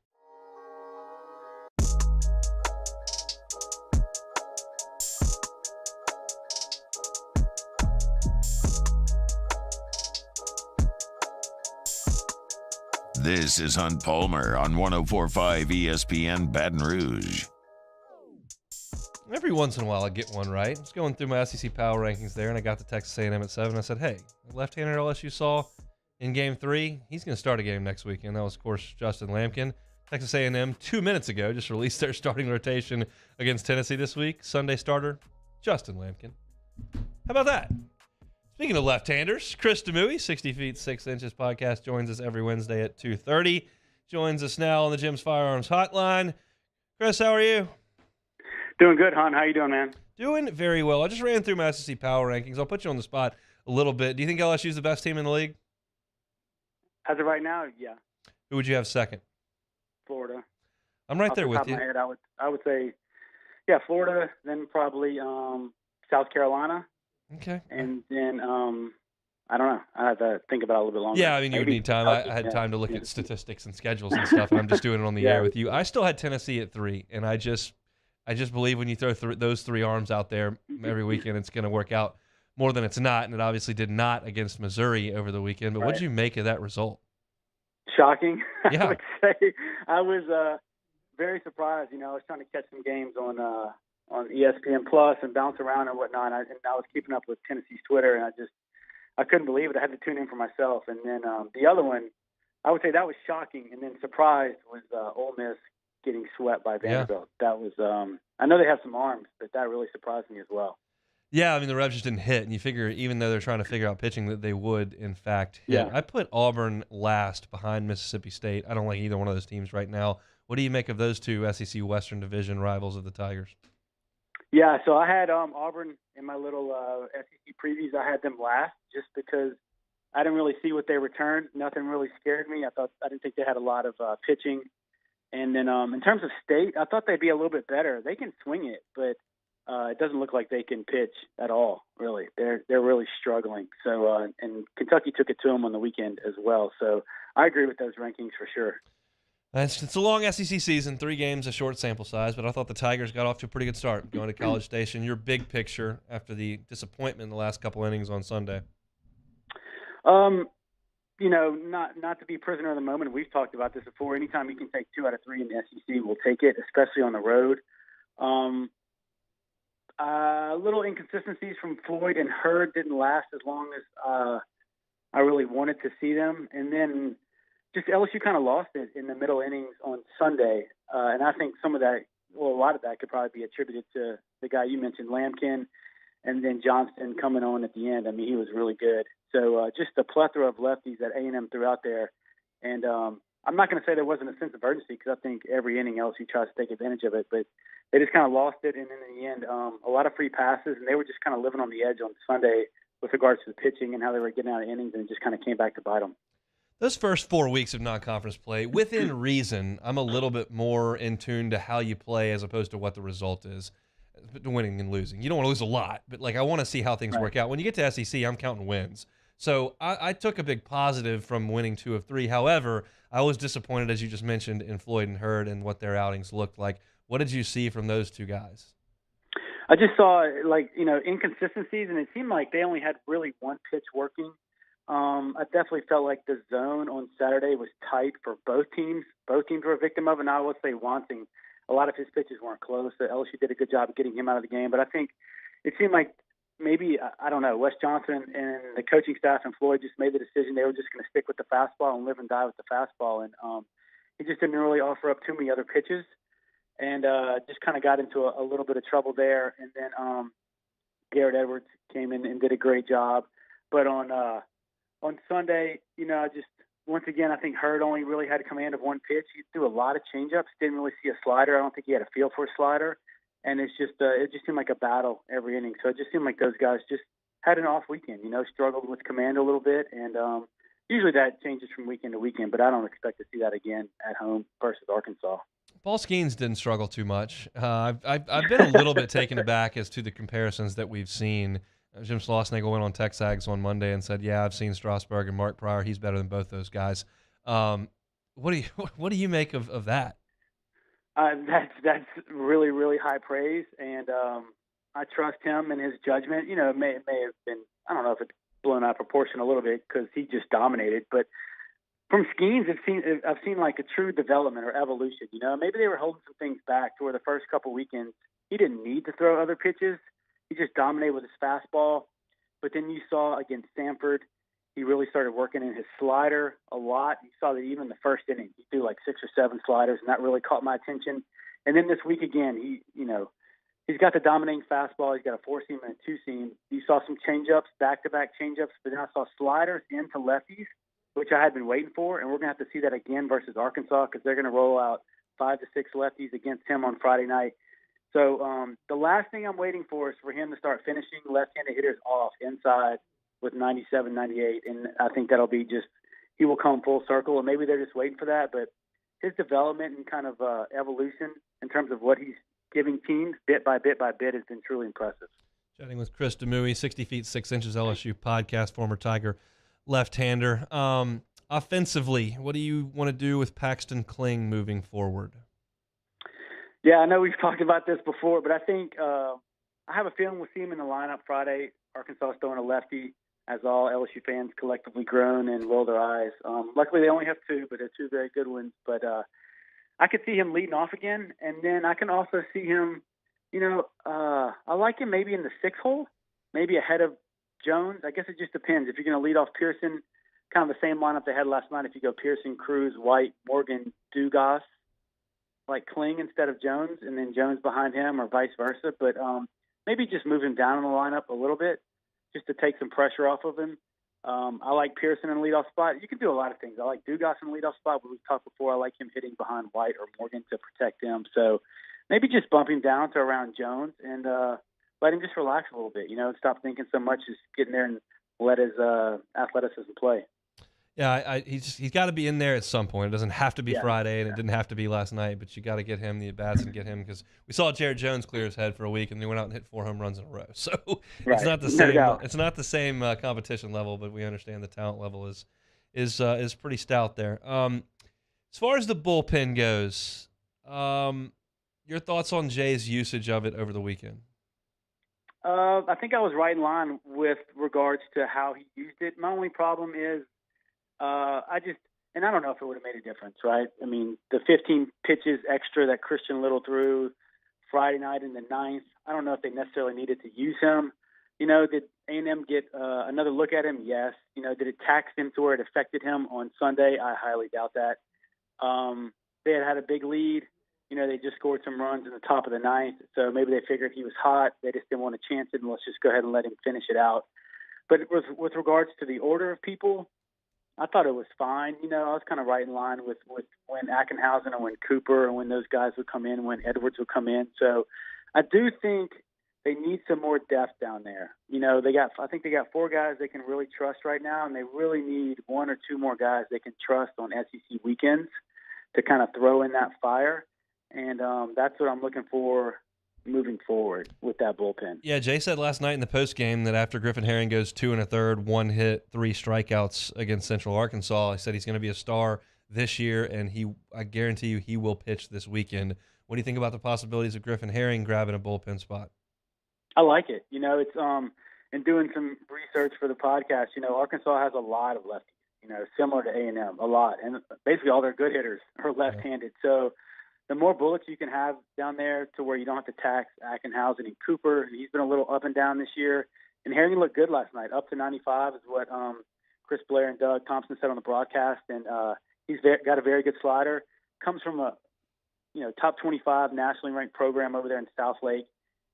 This is Hunt Palmer on 104.5 ESPN Baton Rouge. Every once in a while I get one right. I was going through my SEC Power Rankings there, and I got to Texas A&M at 7. I said, hey, the left-hander LSU saw in Game 3, he's going to start a game next week. And that was, of course, Justin Lampkin. Texas A&M 2 minutes ago just released their starting rotation against Tennessee this week. Sunday starter, Justin Lampkin. How about that? Speaking of left-handers, Chris Demui, 60 feet 6 inches podcast, joins us every Wednesday at 2:30. Joins us now on the Jim's Firearms Hotline. Chris, how are you? Doing good, hon. How you doing, man? Doing very well. I just ran through my SEC Power Rankings. I'll put you on the spot a little bit. Do you think LSU is the best team in the league? As of right now, yeah. Who would you have second? Florida. I'm right Off there the with top you. of my head, I would say, yeah, Florida, then probably South Carolina. Okay. And then, I don't know. I have to think about it a little bit longer. Yeah, I mean, you would need time. I had time to look at statistics and schedules and stuff, and I'm just doing it on the air with you. I still had Tennessee at 3, and I just believe when you throw those 3 arms out there every weekend, it's going to work out more than it's not, and it obviously did not against Missouri over the weekend. But what did you make of that result? Shocking. Yeah. I would say I was very surprised. You know, I was trying to catch some games on ESPN Plus and bounce around and whatnot. And I was keeping up with Tennessee's Twitter, and I couldn't believe it. I had to tune in for myself. And then the other one, I would say that was shocking. And then surprised was Ole Miss getting swept by Vanderbilt. Yeah. That was I know they have some arms, but that really surprised me as well. Yeah, I mean, the Revs just didn't hit, and you figure even though they're trying to figure out pitching that they would, in fact, hit. Yeah. I put Auburn last behind Mississippi State. I don't like either one of those teams right now. What do you make of those two SEC Western Division rivals of the Tigers? Yeah, so I had Auburn in my little SEC previews. I had them last just because I didn't really see what they returned. Nothing really scared me. I didn't think they had a lot of pitching. And then in terms of State, I thought they'd be a little bit better. They can swing it, but it doesn't look like they can pitch at all, really. They're really struggling. So and Kentucky took it to them on the weekend as well. So I agree with those rankings for sure. It's a long SEC season, 3 games, a short sample size, but I thought the Tigers got off to a pretty good start going to College Station. Your big picture after the disappointment in the last couple innings on Sunday? You know, not to be prisoner of the moment. We've talked about this before. Anytime you can take 2 out of 3 in the SEC, we'll take it, especially on the road. Little inconsistencies from Floyd and Hurd didn't last as long as I really wanted to see them. And then just LSU kind of lost it in the middle innings on Sunday. And I think some of that, well, a lot of that could probably be attributed to the guy you mentioned, Lampkin, and then Johnston coming on at the end. I mean, he was really good. So just a plethora of lefties that A&M threw out there. And I'm not going to say there wasn't a sense of urgency because I think every inning LSU tries to take advantage of it. But they just kind of lost it. And then in the end, a lot of free passes. And they were just kind of living on the edge on Sunday with regards to the pitching and how they were getting out of innings. And it just kind of came back to bite them. Those first 4 weeks of non-conference play, within reason, I'm a little bit more in tune to how you play as opposed to what the result is, winning and losing. You don't want to lose a lot, but I want to see how things work out. When you get to SEC, I'm counting wins. So I took a big positive from winning 2 of 3. However, I was disappointed, as you just mentioned, in Floyd and Hurd and what their outings looked like. What did you see from those two guys? I just saw, inconsistencies, and it seemed like they only had really one pitch working. I definitely felt like the zone on Saturday was tight for both teams. Both teams were a victim of it. Now, let's say Wansing, a lot of his pitches weren't close. So LSU did a good job of getting him out of the game. But I think it seemed like maybe, I don't know, Wes Johnson and the coaching staff and Floyd just made the decision they were just going to stick with the fastball and live and die with the fastball. And he just didn't really offer up too many other pitches and just kind of got into a little bit of trouble there. And then Garrett Edwards came in and did a great job. But on Sunday, once again, I think Hurd only really had command of one pitch. He threw a lot of changeups, didn't really see a slider. I don't think he had a feel for a slider. And it just seemed like a battle every inning. So it just seemed like those guys just had an off weekend, struggled with command a little bit. And usually that changes from weekend to weekend, but I don't expect to see that again at home versus Arkansas. Paul Skeens didn't struggle too much. I've been a little bit taken aback as to the comparisons that we've seen. Jim Schlossnagle went on Texags on Monday and said, "Yeah, I've seen Strasburg and Mark Pryor. He's better than both those guys." What do you make of that? That's really, really high praise, and I trust him and his judgment. It may have been, I don't know if it's blown out of proportion a little bit because he just dominated, but from Skeens, I've seen like a true development or evolution. Maybe they were holding some things back to where the first couple weekends he didn't need to throw other pitches. He just dominated with his fastball. But then you saw against Stanford, he really started working in his slider a lot. You saw that even the first inning, he threw like 6 or 7 sliders, and that really caught my attention. And then this week again, he's got the dominating fastball. He's got a 4-seam and a 2-seam. You saw some changeups, back-to-back changeups, but then I saw sliders into lefties, which I had been waiting for, and we're going to have to see that again versus Arkansas because they're going to roll out 5 to 6 lefties against him on Friday night. So the last thing I'm waiting for is for him to start finishing left-handed hitters off inside with 97, 98, and I think that'll be he will come full circle, and maybe they're just waiting for that, but his development and kind of evolution in terms of what he's giving teams bit by bit by bit has been truly impressive. Chatting with Chris Demui, 60 feet 6 inches LSU podcast, former Tiger left-hander. Offensively, what do you want to do with Paxton Kling moving forward? Yeah, I know we've talked about this before, but I think I have a feeling we'll see him in the lineup Friday. Arkansas is throwing a lefty, as all LSU fans collectively groan and roll their eyes. Luckily, they only have 2, but they're 2 very good ones. But I could see him leading off again, and then I can also see him, I like him maybe in the 6th hole, maybe ahead of Jones. I guess it just depends. If you're going to lead off Pearson, kind of the same lineup they had last night, if you go Pearson, Cruz, White, Morgan, Dugas, like Kling instead of Jones, and then Jones behind him or vice versa. But maybe just move him down in the lineup a little bit just to take some pressure off of him. I like Pearson in the leadoff spot. You can do a lot of things. I like Dugas in the leadoff spot, but we've talked before. I like him hitting behind White or Morgan to protect him. So maybe just bump him down to around Jones and let him just relax a little bit, stop thinking so much, just get in there and let his athleticism play. Yeah, he's got to be in there at some point. It doesn't have to be Friday, and it didn't have to be last night, but you got to get him the at-bats and get him because we saw Jared Jones clear his head for a week, and they went out and hit 4 home runs in a row. So it's not the same. It's not the same competition level, but we understand the talent level is pretty stout there. As far as the bullpen goes, your thoughts on Jay's usage of it over the weekend? I think I was right in line with regards to how he used it. My only problem is I don't know if it would have made a difference, right? I mean, the 15 pitches extra that Christian Little threw Friday night in the 9th, I don't know if they necessarily needed to use him. Did A&M get another look at him? Yes. Did it tax him to where it affected him on Sunday? I highly doubt that. They had a big lead. They just scored some runs in the top of the ninth, so maybe they figured he was hot. They just didn't want to chance it, and let's just go ahead and let him finish it out. But with regards to the order of people, I thought it was fine. I was kind of right in line with when Ackenhausen and when Cooper and when those guys would come in, when Edwards would come in. So I do think they need some more depth down there. I think they got 4 guys they can really trust right now, and they really need 1 or 2 more guys they can trust on SEC weekends to kind of throw in that fire. And that's what I'm looking for moving forward with that bullpen. Yeah, Jay said last night in the post game that after Griffin Herring goes 2 1/3, 1 hit, 3 strikeouts against Central Arkansas, he said he's going to be a star this year, and I guarantee you he will pitch this weekend. What do you think about the possibilities of Griffin Herring grabbing a bullpen spot? I like it. It's in doing some research for the podcast, Arkansas has a lot of lefties, similar to A&M, a lot. And basically all their good hitters are left-handed. So the more bullets you can have down there to where you don't have to tax Ackenhausen and Cooper. He's been a little up and down this year. And Herring looked good last night. Up to 95 is what Chris Blair and Doug Thompson said on the broadcast. And he's got a very good slider. Comes from a top 25 nationally ranked program over there in South Lake.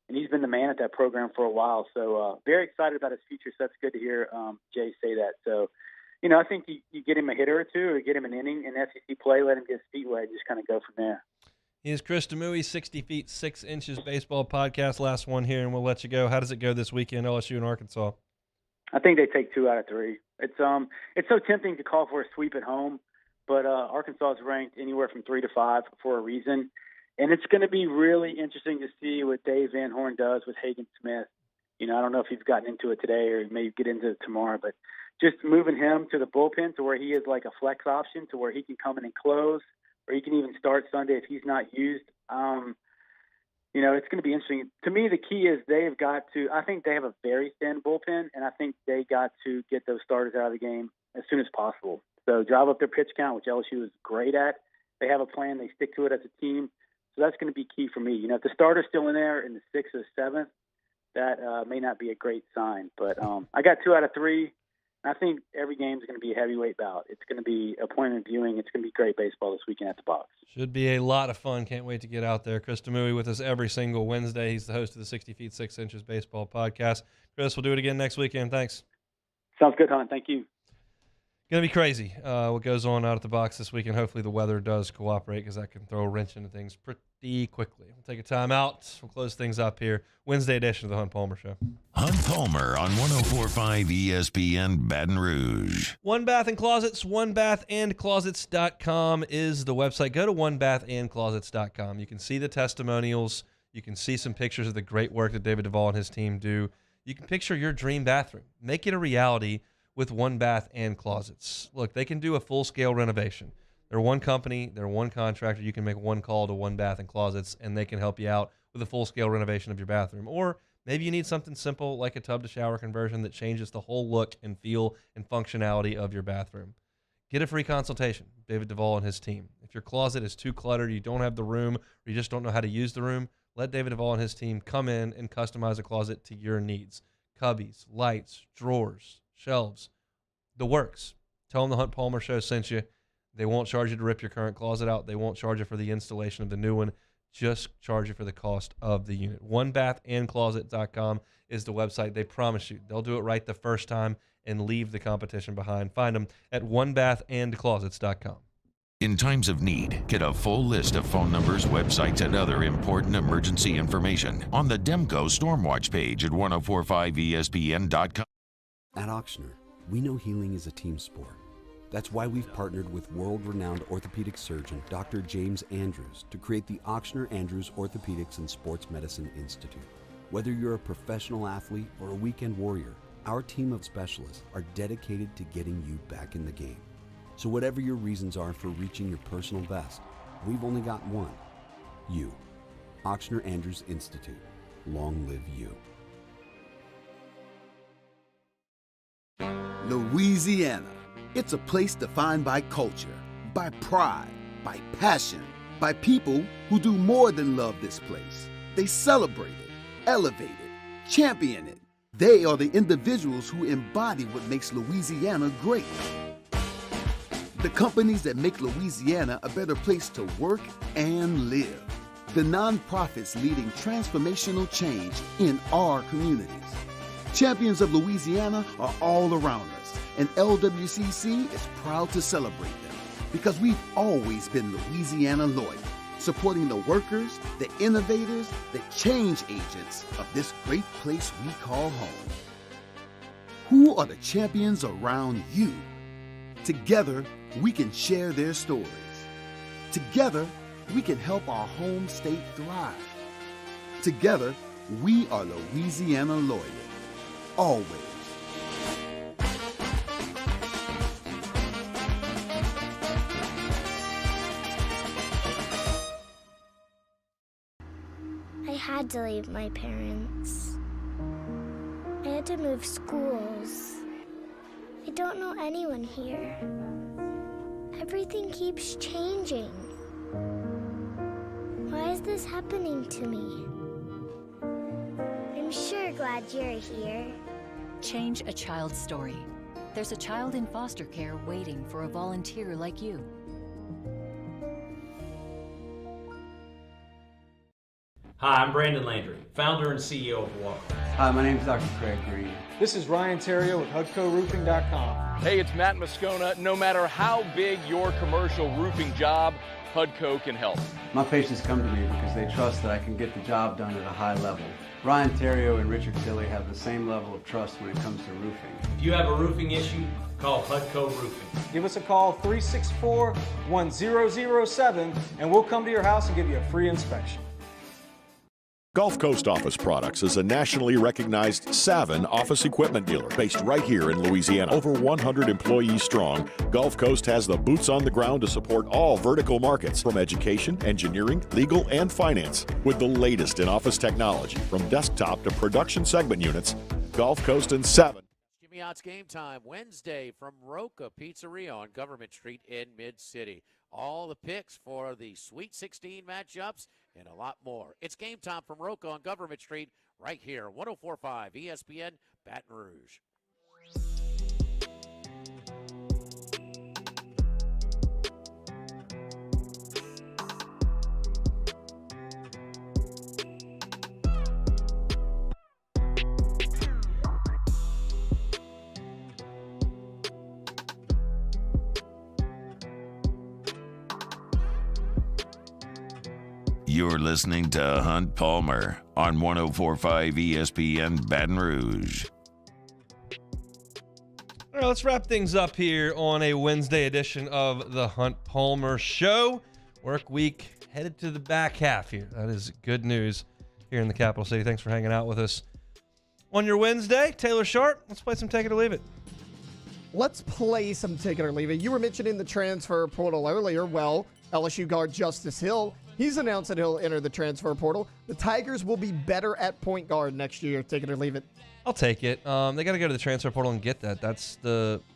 And he's been the man at that program for a while. So very excited about his future. So that's good to hear Jay say that. So, I think you get him a hitter or two or get him an inning in SEC play, let him get his feet wet, and just kind of go from there. He is Chris Demui, 60 feet 6 inches baseball podcast. Last one here, and we'll let you go. How does it go this weekend, LSU and Arkansas? I think they take 2 out of 3. It's so tempting to call for a sweep at home, but Arkansas is ranked anywhere from 3 to 5 for a reason. And it's going to be really interesting to see what Dave Van Horn does with Hagen Smith. I don't know if he's gotten into it today or maybe get into it tomorrow, but just moving him to the bullpen to where he is like a flex option to where he can come in and close, or he can even start Sunday if he's not used. It's going to be interesting. To me, the key is they've got to – I think they have a very thin bullpen, and I think they got to get those starters out of the game as soon as possible. So drive up their pitch count, which LSU is great at. They have a plan. They stick to it as a team. So that's going to be key for me. If the starter's still in there in the 6th or 7th, that may not be a great sign. But I got 2 out of 3. I think every game is going to be a heavyweight bout. It's going to be appointment viewing. It's going to be great baseball this weekend at the box. Should be a lot of fun. Can't wait to get out there. Chris Demui with us every single Wednesday. He's the host of the 60 feet 6 inches baseball podcast. Chris, we'll do it again next weekend. Thanks. Sounds good, Hunt. Thank you. Going to be crazy what goes on out at the box this weekend. Hopefully the weather does cooperate because that can throw a wrench into things pretty quickly. We'll take a time out. We'll close things up here. Wednesday edition of the Hunt Palmer Show. Hunt Palmer on 104.5 ESPN Baton Rouge. One Bath and Closets, onebathandclosets.com is the website. Go to onebathandclosets.com. You can see the testimonials. You can see some pictures of the great work that David Duvall and his team do. You can picture your dream bathroom. Make it a reality with One Bath and Closets. Look, they can do a full-scale renovation. They're one company. They're one contractor. You can make one call to One Bath and Closets, and they can help you out with a full-scale renovation of your bathroom. Or maybe you need something simple like a tub-to-shower conversion that changes the whole look and feel and functionality of your bathroom. Get a free consultation, David Duvall and his team. If your closet is too cluttered, you don't have the room, or you just don't know how to use the room, let David Duvall and his team come in and customize a closet to your needs. Cubbies, lights, drawers, shelves, the works. Tell them the Hunt Palmer Show sent you. They won't charge you to rip your current closet out. They won't charge you for the installation of the new one. Just charge you for the cost of the unit. OneBathAndCloset.com is the website. They promise you they'll do it right the first time and leave the competition behind. Find them at OneBathAndClosets.com. In times of need, get a full list of phone numbers, websites, and other important emergency information on the Demco Stormwatch page at 1045ESPN.com. At Auctioner, we know healing is a team sport. That's why we've partnered with world-renowned orthopedic surgeon Dr. James Andrews to create the Auctioner Andrews Orthopedics and Sports Medicine Institute. Whether you're a professional athlete or a weekend warrior, our team of specialists are dedicated to getting you back in the game. So whatever your reasons are for reaching your personal best, we've only got one. You. Auctioner Andrews Institute. Long live you. Louisiana. It's a place defined by culture, by pride, by passion, by people who do more than love this place. They celebrate it, elevate it, champion it, They are the individuals who embody what makes Louisiana great. The companies that make Louisiana a better place to work and live. The nonprofits leading transformational change in our communities. Champions of Louisiana are all around us, and LWCC is proud to celebrate them because we've always been Louisiana loyal, supporting the workers, the innovators, the change agents of this great place we call home. Who are the champions around you? Together, we can share their stories. Together, we can help our home state thrive. Together, we are Louisiana loyal. Always. I had to leave my parents. I had to move schools. I don't know anyone here. Everything keeps changing. Why is this happening to me? I'm sure glad you're here. Change a child's story. There's a child in foster care waiting for a volunteer like you. Hi, I'm Brandon Landry, founder and CEO of Walk. Hi, my name is Dr. Craig Green. This is Ryan Terrio with HUDCORoofing.com. Hey, it's Matt Moscona. No matter how big your commercial roofing job, HUDCO can help. My patients come to me because they trust that I can get the job done at a high level. Ryan Terrio and Richard Tilley have the same level of trust when it comes to roofing. If you have a roofing issue, call HUDCO Roofing. Give us a call, 364-1007, and we'll come to your house and give you a free inspection. Gulf Coast Office Products is a nationally recognized Savin office equipment dealer based right here in Louisiana. Over 100 employees strong, Gulf Coast has the boots on the ground to support all vertical markets, from education, engineering, legal, and finance. With the latest in office technology, from desktop to production segment units, Gulf Coast and Savin. Jimmy Ott's Game Time, Wednesday from Roca Pizzeria on Government Street in Mid-City. All the picks for the Sweet 16 matchups and a lot more. It's Game Time from Roca on Government Street right here, 104.5 ESPN Baton Rouge. You're listening to Hunt Palmer on 104.5 ESPN Baton Rouge. All right, let's wrap things up here on a Wednesday edition of the Hunt Palmer Show. Work week headed to the back half here. That is good news here in the capital city. Thanks for hanging out with us on your Wednesday. Taylor Sharp, let's play some Take It or Leave It. Let's play some Take It or Leave It. You were mentioning the transfer portal earlier. Well, LSU guard Justice Hill, he's announced that he'll enter the transfer portal. The Tigers will be better at point guard next year. Take it or leave it. I'll take it. They got to go to the transfer portal and get that.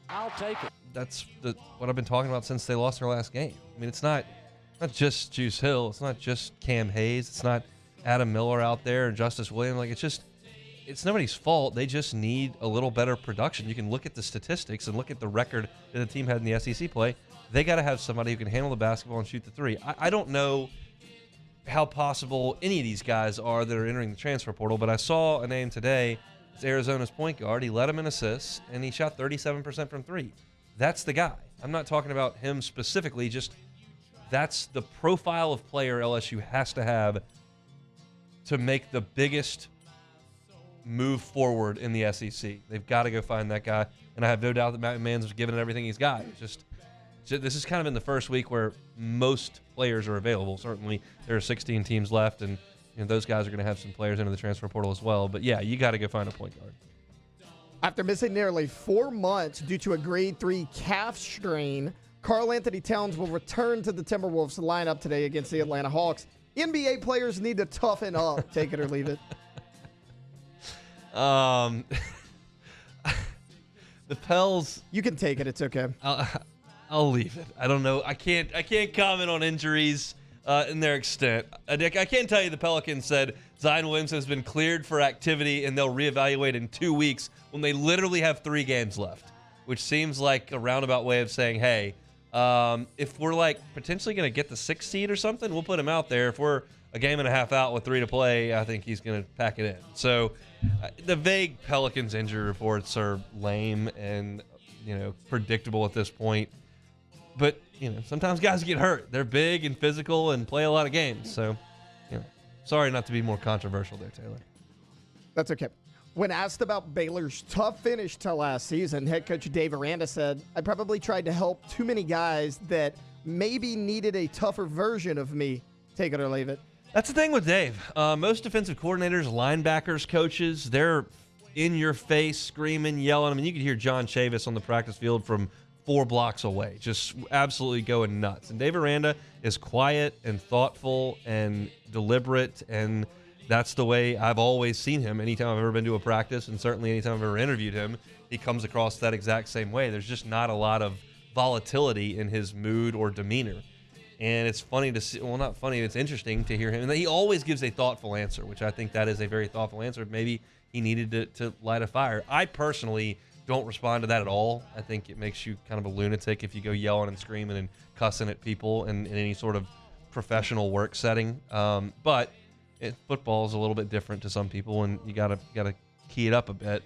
I'll take it. That's what I've been talking about since they lost their last game. I mean, it's not just Juice Hill. It's not just Cam Hayes. It's not Adam Miller out there and Justice Williams. Like, it's nobody's fault. They just need a little better production. You can look at the statistics and look at the record that the team had in the SEC play. They got to have somebody who can handle the basketball and shoot the three. I don't know how possible any of these guys are that are entering the transfer portal, but I saw a name today. It's Arizona's point guard. He led him in assists, and he shot 37% from three. That's the guy. I'm not talking about him specifically, just that's the profile of player LSU has to have to make the biggest move forward in the SEC. They've got to go find that guy, and I have no doubt that Matt McMahon's given it everything he's got. It's just this is kind of in the first week where most players are available. Certainly, there are 16 teams left, and those guys are going to have some players into the transfer portal as well. But, yeah, you got to go find a point guard. After missing nearly 4 months due to a grade 3 calf strain, Karl Anthony Towns will return to the Timberwolves lineup today against the Atlanta Hawks. NBA players need to toughen up. Take it or leave it. The Pels. You can take it. It's okay. I'll leave it. I don't know. I can't comment on injuries and their extent. I can't tell you the Pelicans said Zion Williamson has been cleared for activity, and they'll reevaluate in 2 weeks when they literally have 3 games left, which seems like a roundabout way of saying, hey, if we're like potentially going to get the 6th seed or something, we'll put him out there. If we're a game and a half out with 3 to play, I think he's going to pack it in. So the vague Pelicans injury reports are lame and, predictable at this point. But, sometimes guys get hurt. They're big and physical and play a lot of games. So, sorry not to be more controversial there, Taylor. That's okay. When asked about Baylor's tough finish to last season, head coach Dave Aranda said, I probably tried to help too many guys that maybe needed a tougher version of me. Take it or leave it. That's the thing with Dave. Most defensive coordinators, linebackers, coaches, they're in your face, screaming, yelling. I mean, you could hear John Chavis on the practice field from 4 blocks away, just absolutely going nuts. And Dave Aranda is quiet and thoughtful and deliberate, and that's the way I've always seen him. Anytime I've ever been to a practice, and certainly anytime I've ever interviewed him, he comes across that exact same way. There's just not a lot of volatility in his mood or demeanor. And it's funny to see, well, not funny, it's interesting to hear him. And he always gives a thoughtful answer, which I think that is a very thoughtful answer. Maybe he needed to light a fire. I personally don't respond to that at all. I think it makes you kind of a lunatic if you go yelling and screaming and cussing at people in any sort of professional work setting. But football is a little bit different to some people, and you gotta key it up a bit.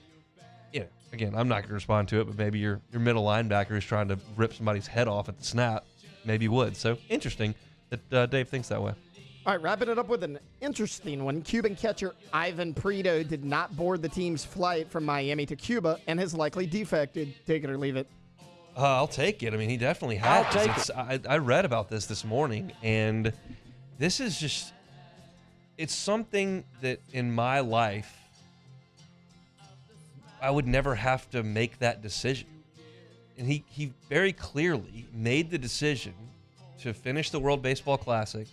Yeah, again, I'm not going to respond to it, but maybe your middle linebacker who's trying to rip somebody's head off at the snap maybe would. So interesting that Dave thinks that way. All right, wrapping it up with an interesting one. Cuban catcher Ivan Prieto did not board the team's flight from Miami to Cuba and has likely defected. Take it or leave it. I'll take it. I mean, he definitely has. I read about this morning, and this is just, it's something that in my life, I would never have to make that decision. And he very clearly made the decision to finish the World Baseball Classic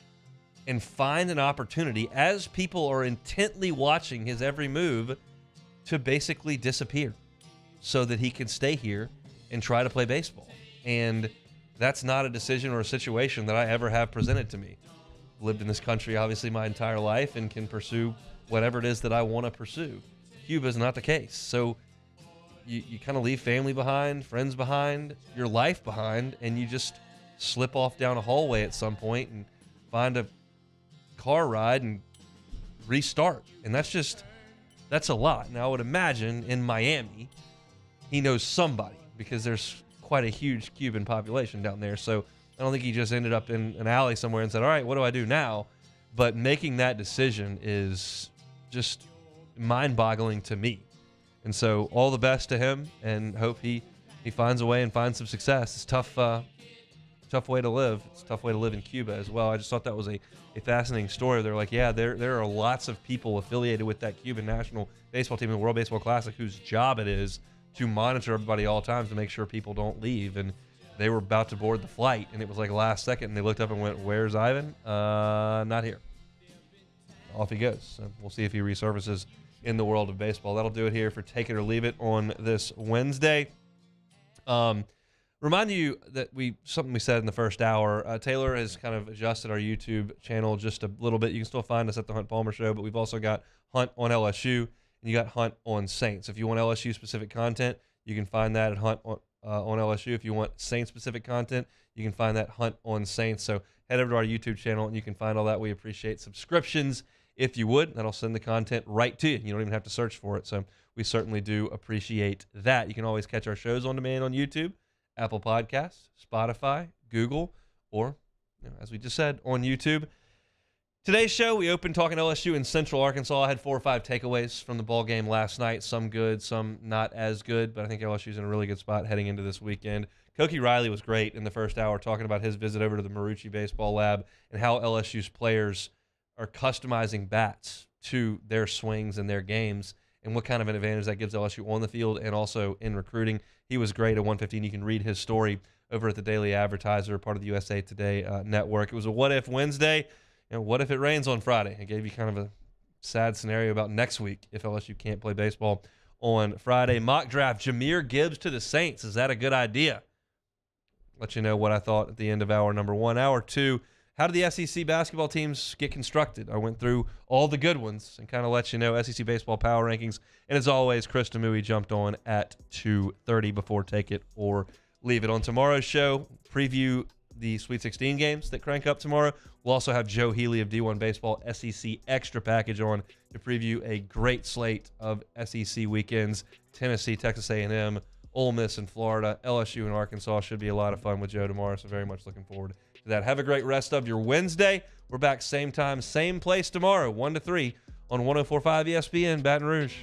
and find an opportunity, as people are intently watching his every move, to basically disappear so that he can stay here and try to play baseball. And that's not a decision or a situation that I ever have presented to me. Lived in this country, obviously, my entire life and can pursue whatever it is that I want to pursue. Cuba is not the case. So you kind of leave family behind, friends behind, your life behind, and you just slip off down a hallway at some point and find a car ride and restart. And that's a lot. Now, I would imagine in Miami, he knows somebody because there's quite a huge Cuban population down there. So I don't think he just ended up in an alley somewhere and said, all right, what do I do now? But making that decision is just mind-boggling to me. And so all the best to him, and hope he finds a way and finds some success. It's tough way to live. It's a tough way to live in Cuba as well. I just thought that was a fascinating story. They're like, yeah, there are lots of people affiliated with that Cuban national baseball team in the World Baseball Classic whose job it is to monitor everybody all times to make sure people don't leave. And they were about to board the flight, and it was like last second, and they looked up and went, where's Ivan? Not here. Off he goes. So we'll see if he resurfaces in the world of baseball. That'll do it here for Take It or Leave It on this Wednesday. Remind you that something we said in the first hour, Taylor has kind of adjusted our YouTube channel just a little bit. You can still find us at the Hunt Palmer Show, but we've also got Hunt on LSU, and you got Hunt on Saints. If you want LSU specific content, you can find that at Hunt on LSU. If you want Saints specific content, you can find that Hunt on Saints. So head over to our YouTube channel and you can find all that. We appreciate subscriptions if you would. That'll send the content right to you. You don't even have to search for it. So we certainly do appreciate that. You can always catch our shows on demand on YouTube, Apple Podcasts, Spotify, Google, or, as we just said, on YouTube. Today's show, we opened talking LSU in Central Arkansas. I had 4 or 5 takeaways from the ball game last night. Some good, some not as good, but I think LSU's in a really good spot heading into this weekend. Cokey Riley was great in the first hour talking about his visit over to the Marucci Baseball Lab and how LSU's players are customizing bats to their swings and their games and what kind of an advantage that gives LSU on the field and also in recruiting. He was great at 1:15. You can read his story over at the Daily Advertiser, part of the USA Today network. It was a What If Wednesday. What if it rains on Friday? It gave you kind of a sad scenario about next week if LSU can't play baseball on Friday. Mock draft, Jahmyr Gibbs to the Saints. Is that a good idea? Let you know what I thought at the end of hour number 1. Hour 2, how did the SEC basketball teams get constructed? I went through all the good ones and kind of let you know SEC baseball power rankings. And as always, Chris Demui jumped on at 2:30 before Take It or Leave It. On tomorrow's show, preview the Sweet 16 games that crank up tomorrow. We'll also have Joe Healy of D1 Baseball SEC Extra Package on to preview a great slate of SEC weekends. Tennessee, Texas A&M, Ole Miss, and Florida. LSU and Arkansas should be a lot of fun with Joe tomorrow, so very much looking forward to that. Have a great rest of your Wednesday. We're back same time, same place tomorrow, 1 to 3 on 104.5 ESPN Baton Rouge.